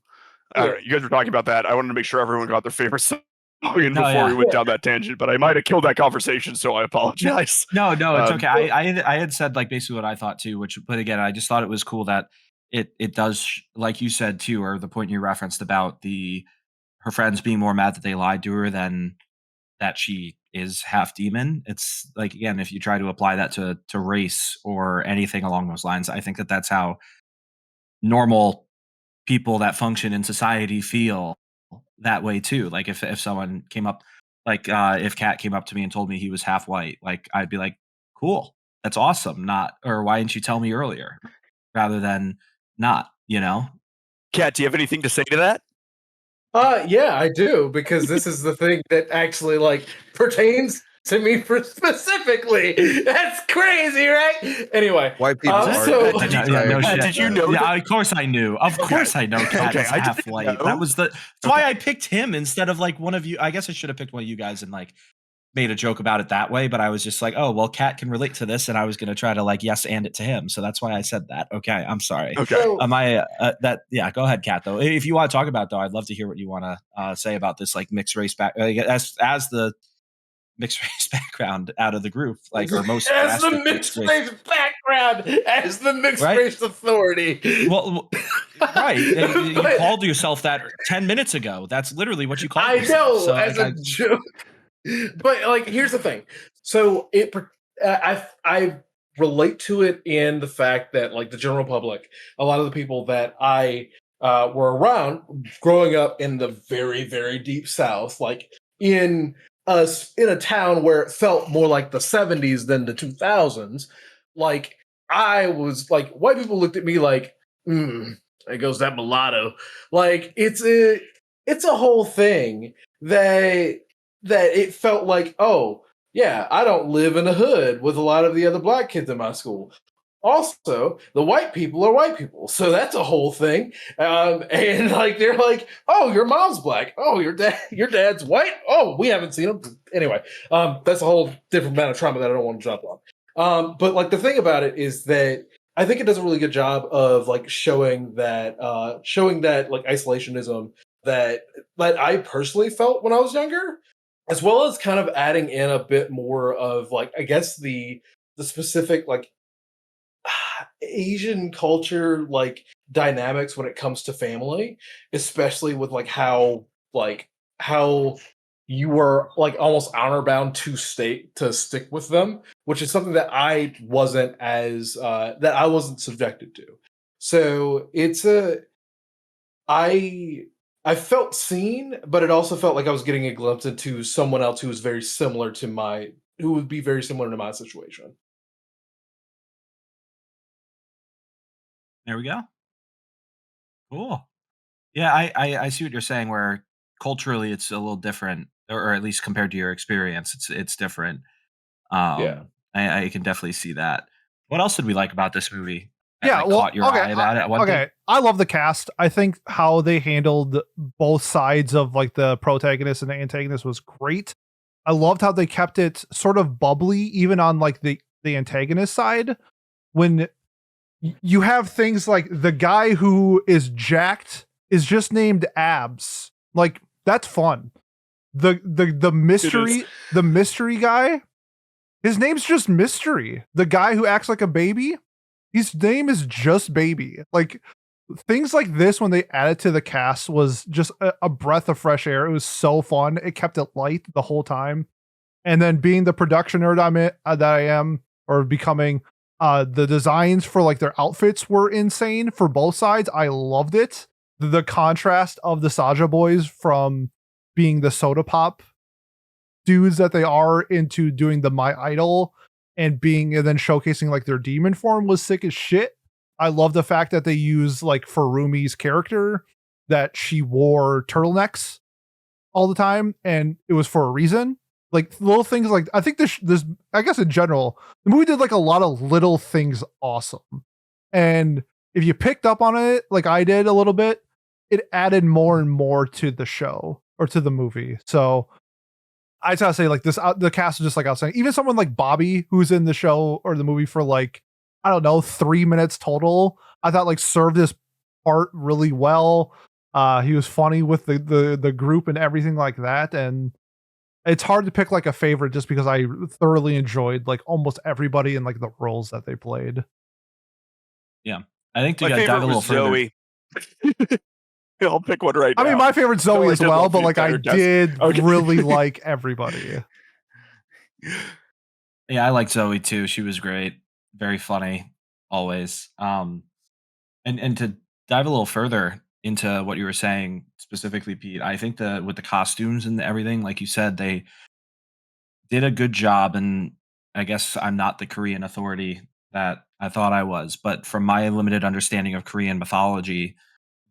You guys were talking about that. I wanted to make sure everyone got their favorite song before we went down that tangent, but I might have killed that conversation, so I apologize. No, it's okay. I had said like basically what I thought too, but again, I just thought it was cool that it does, like you said too, or the point you referenced about her friends being more mad that they lied to her than that she is half demon. It's like, again, if you try to apply that to race or anything along those lines, I think that's how normal people that function in society feel that way too. Like if someone came up, like if Kat came up to me and told me he was half white, like I'd be like, cool, that's awesome. Or why didn't you tell me earlier, rather than not, Kat, do you have anything to say to that? Yeah, I do, because this is the thing that actually like pertains to me specifically. That's crazy, right? Anyway, white people are. Did you know? Yeah, of course I knew. Of course I know. Kat is half white. That was that's why I picked him instead of like one of you. I guess I should have picked one of you guys and like made a joke about it that way. But I was just like, oh well, Kat can relate to this, and I was going to try to like yes and it to him. So that's why I said that. Okay, I'm sorry. Okay. So, go ahead, Kat. Though, if you want to talk about it, though, I'd love to hear what you want to say about this like mixed race back as the mixed race background out of the group, like or most as the mixed race background, as the mixed race authority. Well, right. You called yourself that 10 minutes ago. That's literally what you called yourself. I know, so, as a joke. But like, here's the thing. So I relate to it in the fact that like the general public, a lot of the people that I were around growing up in the very, very deep South, like in a town where it felt more like the 70s than the 2000s, like I was like, white people looked at me like, there goes that mulatto. Like it's a whole thing that it felt like, oh yeah, I don't live in a hood with a lot of the other black kids in my school. Also, the white people are white people, so that's a whole thing. And like they're like, "Oh, your mom's black. Oh, your dad's white. Oh, we haven't seen him." Anyway, that's a whole different amount of trauma that I don't want to jump on. But like the thing about it is that I think it does a really good job of like showing that like isolationism that I personally felt when I was younger, as well as kind of adding in a bit more of like I guess the specific like Asian culture like dynamics when it comes to family, especially with like how you were like almost honor bound to stick with them, which is something that I wasn't subjected to. So I felt seen, but it also felt like I was getting a glimpse into someone else who would be very similar to my situation. There we go. Cool. Yeah, I see what you're saying. Where culturally it's a little different, or at least compared to your experience, it's different. Yeah, I can definitely see that. What else did we like about this movie? Yeah, well, caught your eye about it. Okay, I love the cast. I think how they handled both sides of like the protagonist and the antagonist was great. I loved how they kept it sort of bubbly, even on like the antagonist side. When you have things like the guy who is jacked is just named Abs. Like that's fun. The mystery guy, his name's just Mystery. The guy who acts like a baby, his name is just Baby. Like things like this when they added to the cast was just a breath of fresh air. It was so fun. It kept it light the whole time. And then being the production nerd that I am, or becoming, The designs for like their outfits were insane for both sides. I loved it. The contrast of the Saja boys from being the soda pop dudes that they are into doing the My Idol and then showcasing like their demon form was sick as shit. I love the fact that they use like for Rumi's character that she wore turtlenecks all the time, and it was for a reason. Like little things like I think this I guess in general the movie did like a lot of little things awesome, and if you picked up on it like I did a little bit, it added more and more to the show or to the movie. So I just gotta say like this the cast is just like outstanding. Even someone like Bobby who's in the show or the movie for like I don't know 3 minutes total, I thought like served this part really well. He was funny with the group and everything like that, and it's hard to pick like a favorite just because I thoroughly enjoyed like almost everybody in like the roles that they played. Yeah, I think to My dive a favorite little was further. Zoe. I'll pick one right now. I mean, my favorite Zoe No, I as did well, love but the like I entire cast. did Okay. really like everybody. Yeah, I like Zoe too. She was great, very funny, always. And to dive a little further into what you were saying specifically, Pete, I think that with the costumes and everything, like you said, they did a good job. And I guess I'm not the Korean authority that I thought I was, but from my limited understanding of Korean mythology,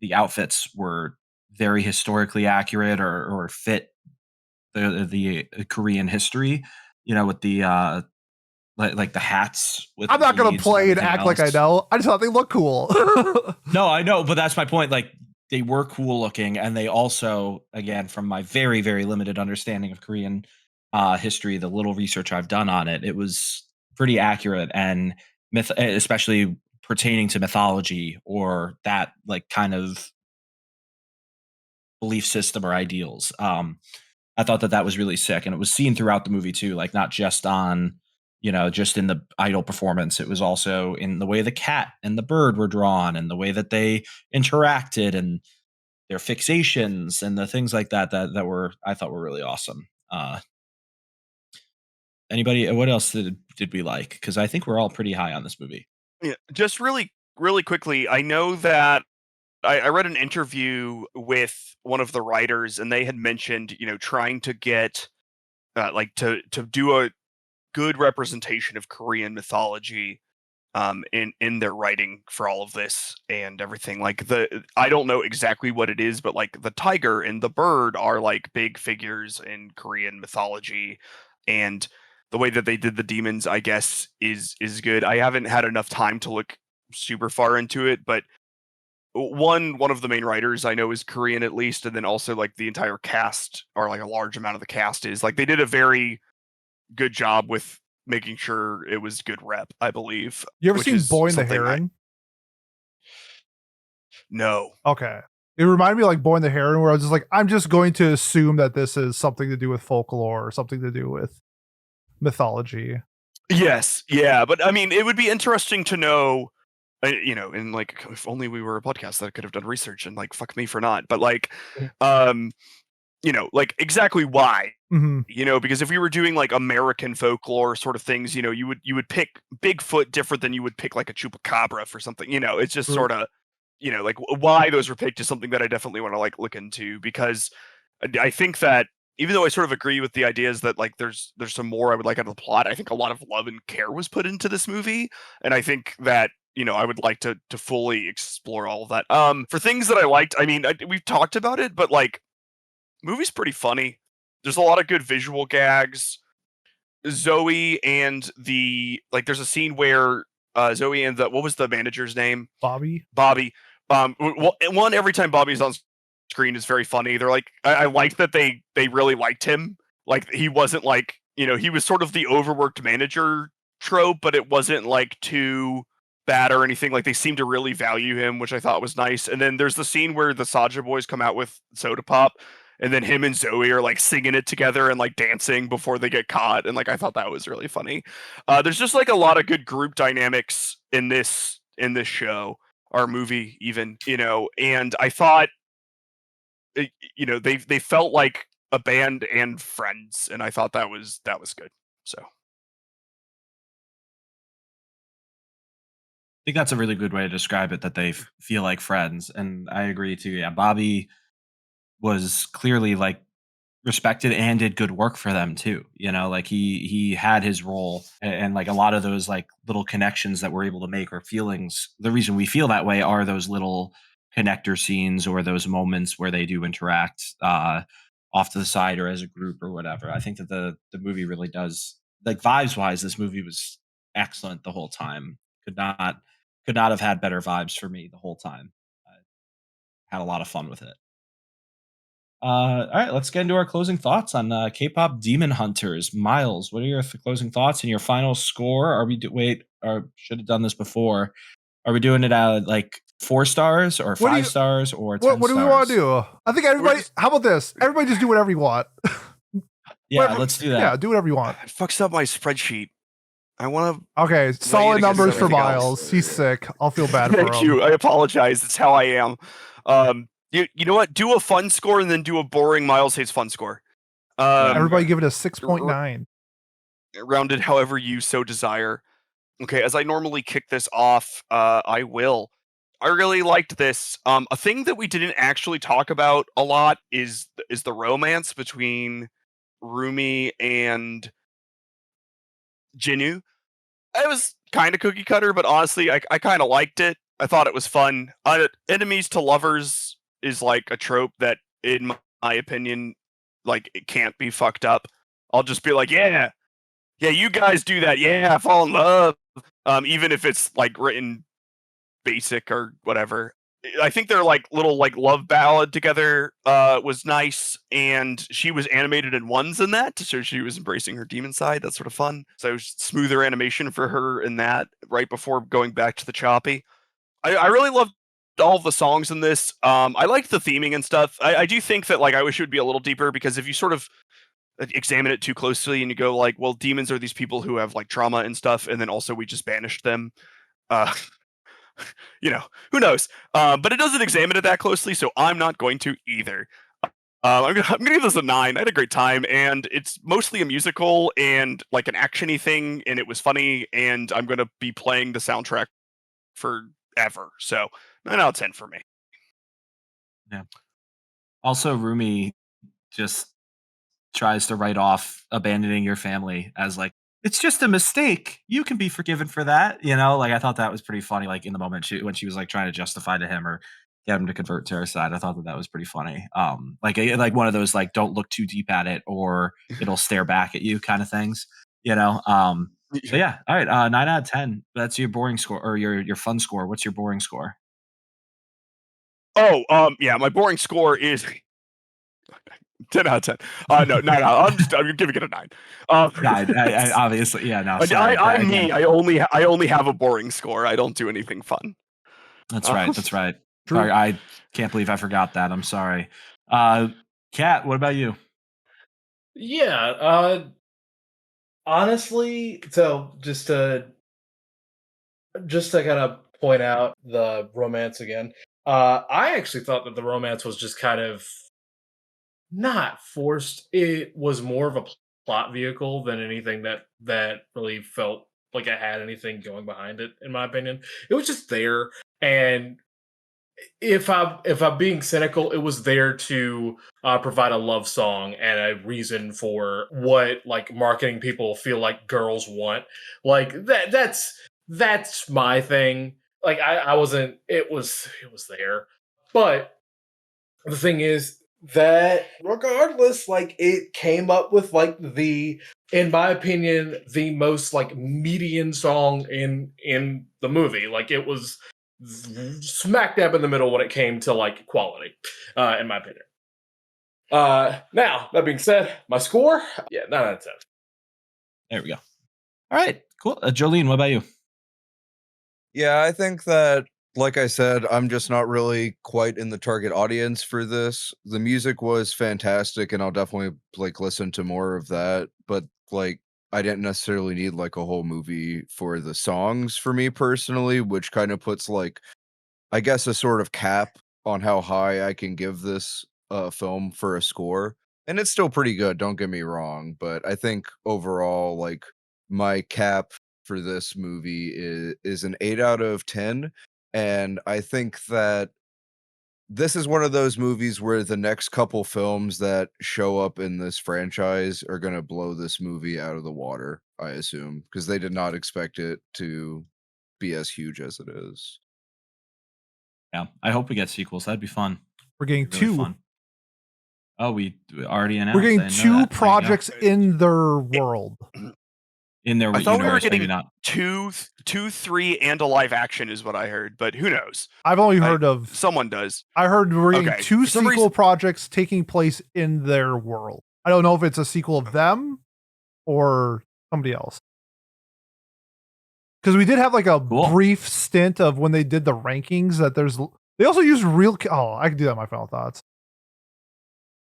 the outfits were very historically accurate or fit the Korean history. You know, with the like the hats with I'm the not gonna beads play and everything act like I else. know. I just thought they look cool. No, I know, but that's my point. Like they were cool looking, and they also, again, from my very, very limited understanding of Korean history, the little research I've done on it, it was pretty accurate and especially pertaining to mythology or that like kind of belief system or ideals. I thought that was really sick, and it was seen throughout the movie too. Like not just on, just in the idol performance. It was also in the way the cat and the bird were drawn, and the way that they interacted, and their fixations, and the things like that were I thought were really awesome. Anybody? What else did we like? Because I think we're all pretty high on this movie. Yeah, just really, really quickly. I know that I read an interview with one of the writers, and they had mentioned, trying to get like to do a good representation of Korean mythology in their writing for all of this and everything. Like I don't know exactly what it is, but like the tiger and the bird are like big figures in Korean mythology, and the way that they did the demons, I guess, is good. I haven't had enough time to look super far into it, but one of the main writers I know is Korean at least, and then also like the entire cast, or like a large amount of the cast, is like they did a very good job with making sure it was good rep, I believe. You ever which seen is Boy and the something Heron? No. Okay. It reminded me of like Boy and the Heron, where I was just like, I'm just going to assume that this is something to do with folklore or something to do with mythology. Yes, yeah, but I mean, it would be interesting to know, and like, if only we were a podcast that could have done research, and like, fuck me for not, but like, like exactly why, because if we were doing like American folklore sort of things, you would pick Bigfoot different than you would pick like a chupacabra for something, it's just sort of, like why those were picked is something that I definitely want to like look into, because I think that even though I sort of agree with the ideas that like there's some more I would like out of the plot, I think a lot of love and care was put into this movie, and I think that I would like to fully explore all of that. For things that I liked, I mean, we've talked about it, but like, movie's pretty funny. There's a lot of good visual gags. Zoe and there's a scene where Zoe and what was the manager's name? Bobby. One, every time Bobby's on screen is very funny. They're like, I like that they really liked him. Like he wasn't like, he was sort of the overworked manager trope, but it wasn't like too bad or anything. Like they seemed to really value him, which I thought was nice. And then there's the scene where the Saja boys come out with soda pop, and then him and Zoe are like singing it together and like dancing before they get caught, and like I thought that was really funny. There's just like a lot of good group dynamics in this show, or movie even, and I thought they felt like a band and friends, and I thought that was good. So think that's a really good way to describe it, that they feel like friends. And I agree too. Yeah, Bobby was clearly like respected and did good work for them too. You know, like he had his role, and like a lot of those like little connections that we're able to make or feelings. The reason we feel that way are those little connector scenes or those moments where they do interact off to the side or as a group or whatever. I think that the movie really does, like vibes wise, this movie was excellent the whole time. Could not have had better vibes for me the whole time. I had a lot of fun with it. All right, let's get into our closing thoughts on K-pop Demon Hunters. Miles, what are your closing thoughts and your final score? Are we wait? Or should have done this before? Are we doing it at like 4 stars or What do 5 you- stars or 10 What do we want to stars? do? I think everybody. just- How about this? Everybody just do whatever you want. Yeah, Whatever- let's do that. Yeah, do whatever you want. It fucks up my spreadsheet. I want to. Okay, solid against numbers for everything else. Miles. He's sick. I'll feel bad for him. Thank you. I apologize. It's how I am. You know what? Do a fun score and then do a boring Miles hates fun score. Everybody give it a 6.9. Rounded however you so desire. Okay, as I normally kick this off, I will. I really liked this. A thing that we didn't actually talk about a lot is the romance between Rumi and Jinu. It was kind of cookie cutter, but honestly, I kind of liked it. I thought it was fun. Enemies to lovers is like a trope that, in my opinion, like it can't be fucked up. I'll just be like, yeah, you guys do that. Yeah, fall in love. Even if it's like written basic or whatever. I think their like little like love ballad together was nice, and she was animated in ones in that, so she was embracing her demon side. That's sort of fun. So smoother animation for her in that right before going back to the choppy. I really loved all of the songs in this. I liked the theming and stuff. I do think that like I wish it would be a little deeper, because if you sort of examine it too closely and you go like, well, demons are these people who have like trauma and stuff, and then also we just banished them. You know, who knows? But it doesn't examine it that closely, so I'm not going to either. I'm gonna give this a 9. I had a great time, and it's mostly a musical and like an actiony thing, and it was funny, and I'm gonna be playing the soundtrack forever. So 9 out of 10 for me. Yeah. Also, Rumi just tries to write off abandoning your family as like, it's just a mistake. You can be forgiven for that. You know, like I thought that was pretty funny. Like in the moment when she was like trying to justify to him or get him to convert to her side, I thought that was pretty funny. Like one of those like don't look too deep at it or it'll stare back at you kind of things. You know. So yeah, all right. 9 out of 10. That's your boring score or your fun score. What's your boring score? Oh, yeah, my boring score is 10 out of 10. No, 9 out. I'm giving it a 9. 9. I obviously, yeah. No, sorry. I'm me. I only have a boring score. I don't do anything fun. That's right. That's right. True. Sorry, I can't believe I forgot that. I'm sorry. Kat, what about you? Yeah, honestly, so just to kind of point out the romance again, I actually thought that the romance was just kind of not forced. It was more of a plot vehicle than anything that really felt like it had anything going behind it, in my opinion. It was just there, and if I'm being cynical, it was there to provide a love song and a reason for what like marketing people feel like girls want. Like that's my thing. Like I wasn't. It was there, but the thing is that regardless, like it came up with like in my opinion, the most like median song in the movie. Like it was smack dab in the middle when it came to like quality, in my opinion. Now that being said, my score, 9 out of 10. There we go. All right, cool. Jolene, what about you? Yeah, I think that, like I said, I'm just not really quite in the target audience for this. The music was fantastic, and I'll definitely like listen to more of that. But like, I didn't necessarily need like a whole movie for the songs for me personally, which kind of puts like, I guess, a sort of cap on how high I can give this film for a score. And it's still pretty good, don't get me wrong, but I think overall, like, my cap for this movie is an 8 out of 10, and I think that this is one of those movies where the next couple films that show up in this franchise are going to blow this movie out of the water, I assume, because they did not expect it to be as huge as it is. Yeah, I hope we get sequels. That'd be fun. We're getting It'd be really two. fun. Oh, we already announced. We're I getting didn't know two that. There you go. projects in their world. In their I thought we were universe, getting maybe not. two, 3, and a live action is what I heard, but who knows? I've only heard of. Someone does. I heard we're getting Okay. two For some sequel reason- projects taking place in their world. I don't know if it's a sequel of them or somebody else. Because we did have like a Cool. brief stint of when they did the rankings that they also used real. Oh, I can do that in my final thoughts.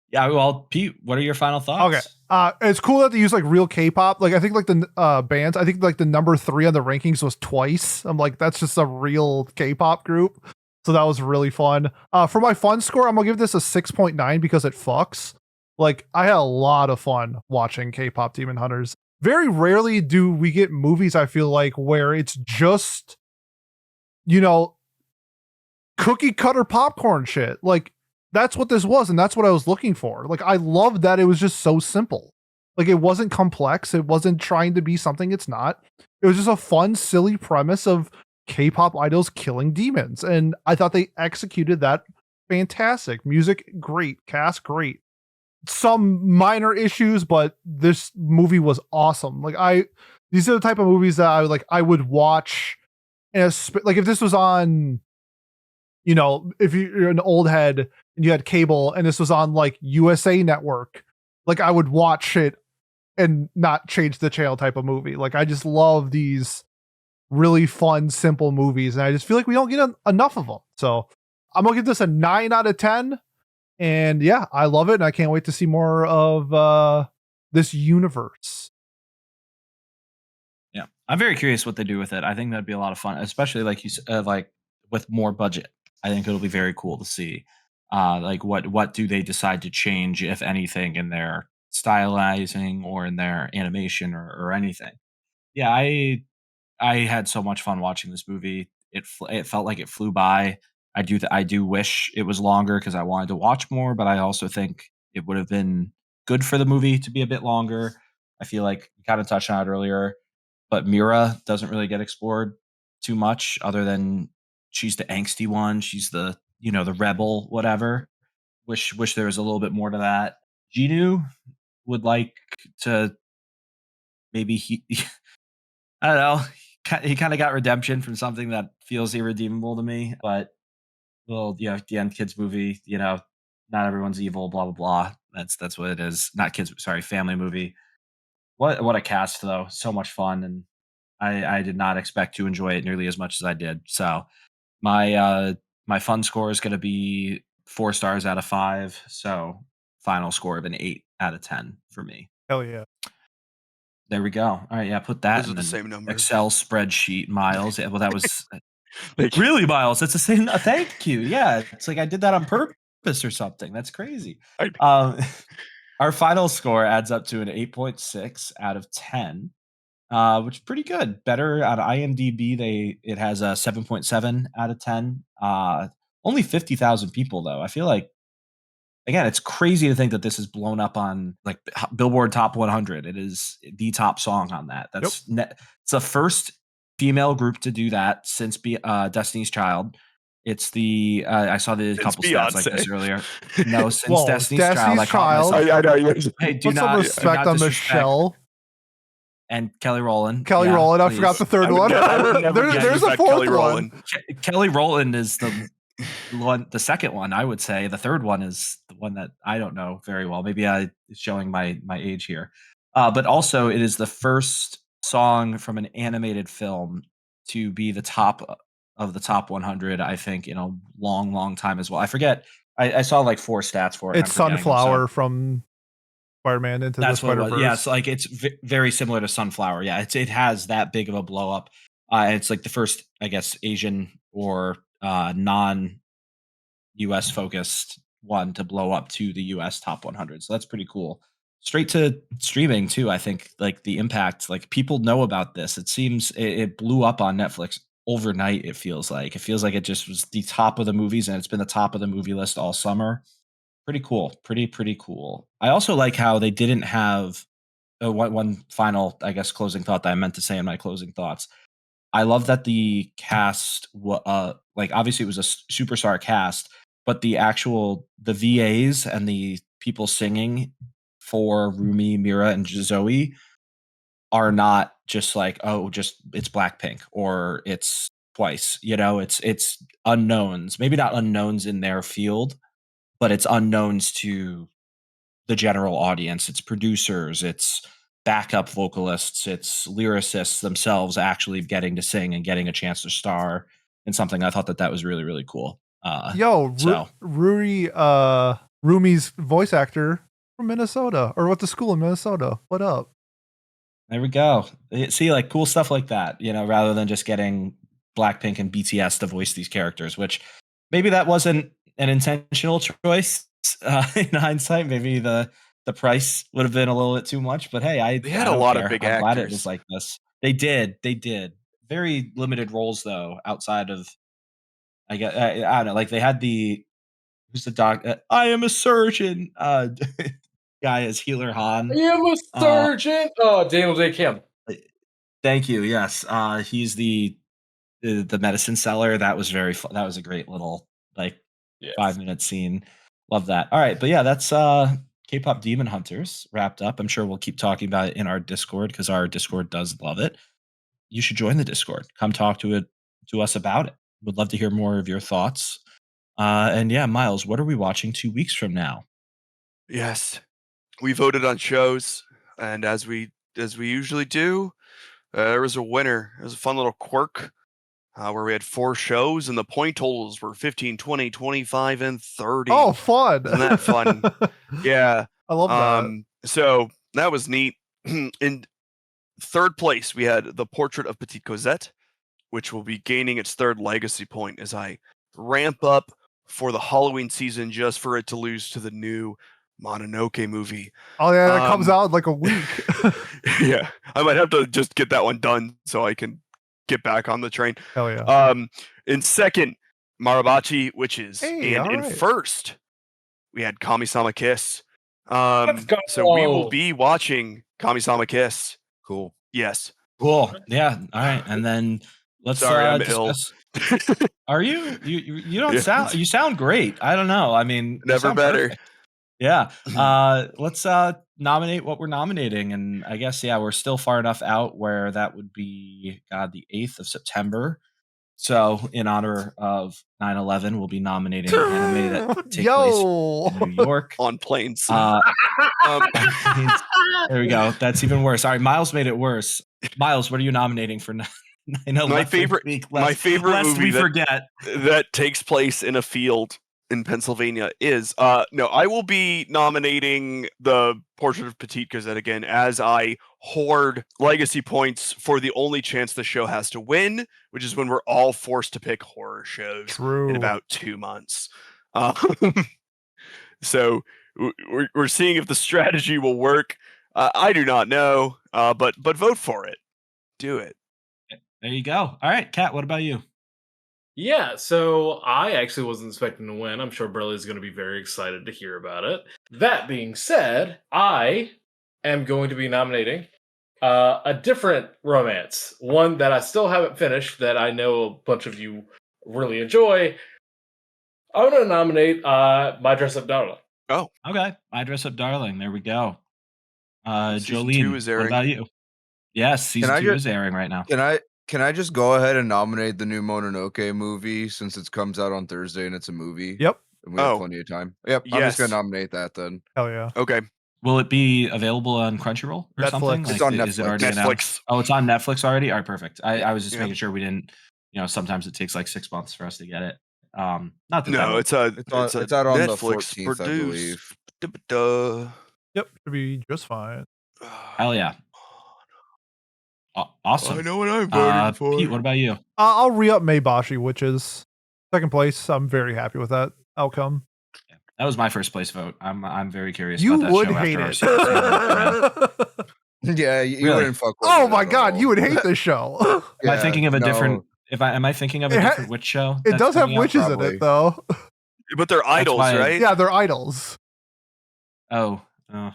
Yeah, well, Pete, what are your final thoughts? Okay. It's cool that they use like real K-pop. Like I think like the bands, I think like the number 3 on the rankings was Twice. I'm like, that's just a real K-pop group. So that was really fun. For my fun score, I'm gonna give this a 6.9 because it fucks. Like I had a lot of fun watching K-pop Demon Hunters. Very rarely do we get movies, I feel like, where it's just, cookie cutter popcorn shit. Like that's what this was, and that's what I was looking for. Like I loved that it was just so simple. Like it wasn't complex. It wasn't trying to be something it's not. It was just a fun, silly premise of K-pop idols killing demons. And I thought they executed that fantastic. Music, great. Cast, great. Some minor issues, but this movie was awesome. Like these are the type of movies that I would watch. And like if this was on, if you're an old head and you had cable and this was on like USA Network, like I would watch it and not change the channel type of movie. Like I just love these really fun, simple movies. And I just feel like we don't get enough of them. So I'm going to give this a 9 out of 10. And yeah, I love it. And I can't wait to see more of this universe. Yeah, I'm very curious what they do with it. I think that'd be a lot of fun, especially like you said, like with more budget. I think it'll be very cool to see. Like what do they decide to change, if anything, in their stylizing or in their animation or anything. Yeah, I had so much fun watching this movie. It felt like it flew by. I do wish it was longer because I wanted to watch more, but I also think it would have been good for the movie to be a bit longer. I feel like we kind of touched on it earlier, but Mira doesn't really get explored too much other than she's the angsty one. She's the, the rebel, whatever. Wish there was a little bit more to that. Jinu would like to maybe I don't know. He kind of got redemption from something that feels irredeemable to me, but well, the end kids movie, not everyone's evil, blah blah blah. That's what it is. Not kids, sorry, family movie. What a cast though. So much fun, and I did not expect to enjoy it nearly as much as I did. So my fun score is going to be 4 stars out of 5. So final score of an 8 out of 10 for me. Hell yeah. There we go. All right, yeah, put that Those are in the an same numbers. Excel spreadsheet, Miles. Yeah, well, that was Thank you. really, Miles. That's the same. Thank you. Yeah, it's like I did that on purpose or something. That's crazy. Our final score adds up to an 8.6 out of 10, which is pretty good. Better on IMDb. It has a 7.7 out of 10. Only 50,000 people though. I feel like, again, it's crazy to think that this is blown up on like Billboard Top 100. It is the top song on that. That's it's the first female group to do that since Destiny's Child. It's the I saw the couple stats like this earlier. No, since Destiny's Child. I know you. Hey, Put some respect on Michelle and Kelly Rowland. Kelly Rowland. I forgot the third one. There's a fourth one. Kelly Rowland is the second one, I would say. The third one is the one that I don't know very well. Maybe I is showing my age here. But also it is the first song from an animated film to be the top of the top 100, I think, in a long, long time as well. I forget. I saw like 4 stats for it. It's Sunflower from Spider-Man Into the Spider-Verse. Yeah, it's like it's very similar to Sunflower. Yeah, it has that big of a blow up. It's like the first, I guess, Asian or non-US focused one to blow up to the US top 100. So that's pretty cool. straight to streaming too. I think like the impact, like people know about this. It seems it blew up on Netflix overnight. It feels like it just was the top of the movies, and it's been the top of the movie list all summer. Pretty cool. Pretty cool. I also like how they didn't have one final, I guess, closing thought that I meant to say in my closing thoughts. I love that the cast, like obviously it was a superstar cast, but the VAs and the people singing for Rumi, Mira, and Zoe are not just like, oh, just it's Blackpink or it's Twice. You know, it's unknowns. Maybe not unknowns in their field, but it's unknowns to the general audience. It's producers, it's backup vocalists, it's lyricists themselves actually getting to sing and getting a chance to star in something. I thought that was really, really cool. Rumi's voice actor from Minnesota, or went to school in Minnesota. What up? There we go. See, like cool stuff like that, you know, rather than just getting Blackpink and BTS to voice these characters, which maybe that wasn't an intentional choice. In hindsight, maybe the price would have been a little bit too much, but hey, They had I a don't lot care. of big I'm glad it was actors. like this. They did. Very limited roles though, outside of I don't know. Like they had who's the doc? I am a surgeon. Guy is Healer Han. I am a surgeon. Daniel Day Kim. Thank you. Yes, he's the medicine seller. That was very fun. That was a great little like 5-minute scene. Love that. All right, but yeah, that's K-pop Demon Hunters wrapped up. I'm sure we'll keep talking about it in our Discord because our Discord does love it. You should join the Discord. Come talk to us about it. Would love to hear more of your thoughts. And yeah, Miles, what are we watching 2 weeks from now? Yes, we voted on shows, and as we usually do, there was a winner. It was a fun little quirk where we had 4 shows, and the point totals were 15, 20, 25, and 30. Oh, fun! Isn't that fun? Yeah, I love that. So that was neat. In third place, we had The Portrait of Petite Cosette, which will be gaining its 3rd legacy point as I ramp up for the Halloween season just for it to lose to the new Mononoke movie. Oh yeah, that comes out in like a week. Yeah, I might have to just get that one done so I can get back on the train. Hell yeah. In second, Marabachi Witches. Hey, And in right. first, we had Kami-sama Kiss. Let's go. So we will be watching Kami-sama Kiss. Cool. Yes. Cool. Yeah. All right. And then let's Sorry, I'm discuss. ill. Are you? You don't Yeah. sound. You sound great. I don't know. I mean, you Never sound better. perfect. Yeah. Let's nominate what we're nominating, and I guess we're still far enough out where that would be the 8th of September. So in honor of 9/11, we'll be nominating anime that take place in New York on planes. There we go. That's even worse. Sorry, Miles made it worse. Miles, what are you nominating for 9/11? My favorite movie we forget that takes place in a field in Pennsylvania is no, I will be nominating The Portrait of Petite Cosette again as I hoard legacy points for the only chance the show has to win, which is when we're all forced to pick horror shows in about 2 months. So we're seeing if the strategy will work. I do not know, but vote for it. Do it. There you go. All right, Kat, what about you? Yeah, so I actually wasn't expecting to win. I'm sure Burley's going to be very excited to hear about it. That being said, I am going to be nominating a different romance, one that I still haven't finished that I know a bunch of you really enjoy. I'm going to nominate My Dress Up Darling. Oh, okay. My Dress Up Darling. There we go. Season Jolene, 2 is airing. What about you? Yes, season 2 is airing right now. Can I just go ahead and nominate the new Mononoke movie since it comes out on Thursday and it's a movie? Yep. And we have plenty of time. Yep. I'm just gonna nominate that then. Hell yeah. Okay. Will it be available on Crunchyroll or something? It's on Netflix. Is it already announced? Oh, it's on Netflix already? All right, perfect. I was just making sure we didn't, sometimes it takes like 6 months for us to get it. Not that it's out on Netflix the 14th, I believe. Yep, should be just fine. Hell yeah. Awesome. I know what I'm voting for. Pete, what about you? I'll re-up Meibashi, which is second place. I'm very happy with that outcome. That was my first place vote. I'm very curious. You about that would show hate after it. our season. Yeah, you Really? wouldn't fuck with Oh it my at god, all. you would hate this show. Am I thinking of a no, different? Am I thinking of a It ha- different witch show? It that's does have coming out? witches in Probably. it, though. But they're idols, why- right? Yeah, they're idols. Oh. Yeah,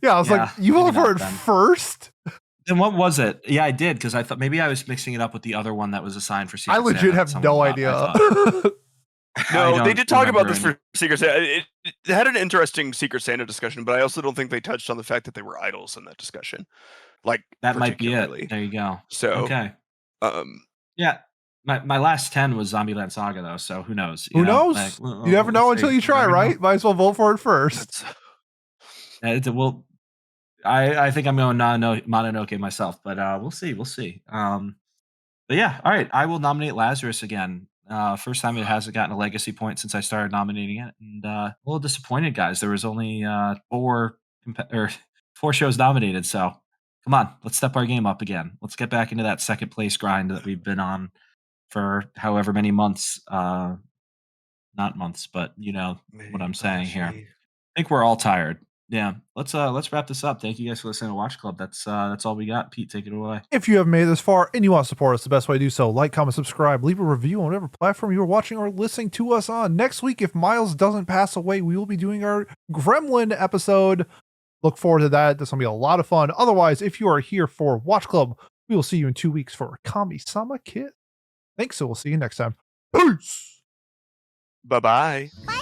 I was like, Yeah, you maybe voted for not it then. first? Then what was it? Yeah, I did because I thought maybe I was mixing it up with the other one that was assigned for Secret I legit Santa that have someone no bought, I idea. thought. I No, they don't did talk about this remember for Secret Santa. It had an interesting Secret Santa discussion, but I also don't think they touched on the fact that they were idols in that discussion. Like That might be particularly. it. There you go. So, Okay. um, Yeah. My last 10 was Zombieland Saga though, so who knows? Who knows? Like, You never know until you try, right? Might as well vote for it first. that's Well, I think I'm going Mononoke myself, but we'll see. But yeah, all right. I will nominate Lazarus again. First time it hasn't gotten a legacy point since I started nominating it, and a little disappointed, guys. There was only 4 shows nominated, so come on, let's step our game up again. Let's get back into that second place grind that we've been on for however many months. Not months, but you know what I'm saying here. I think we're all tired. Yeah, let's wrap this up. Thank you guys for listening to Watch Club. That's all we got. Pete, take it away. If you haven't made it this far and you want to support us, the best way to do so, like, comment, subscribe, leave a review on whatever platform you are watching or listening to us on. Next week, if Miles doesn't pass away, we will be doing our Gremlin episode. Look forward to that. That's going to be a lot of fun. Otherwise, if you are here for Watch Club, we will see you in 2 weeks for Kami-sama Kid. Thanks, so we'll see you next time. Peace! bye-bye. Bye.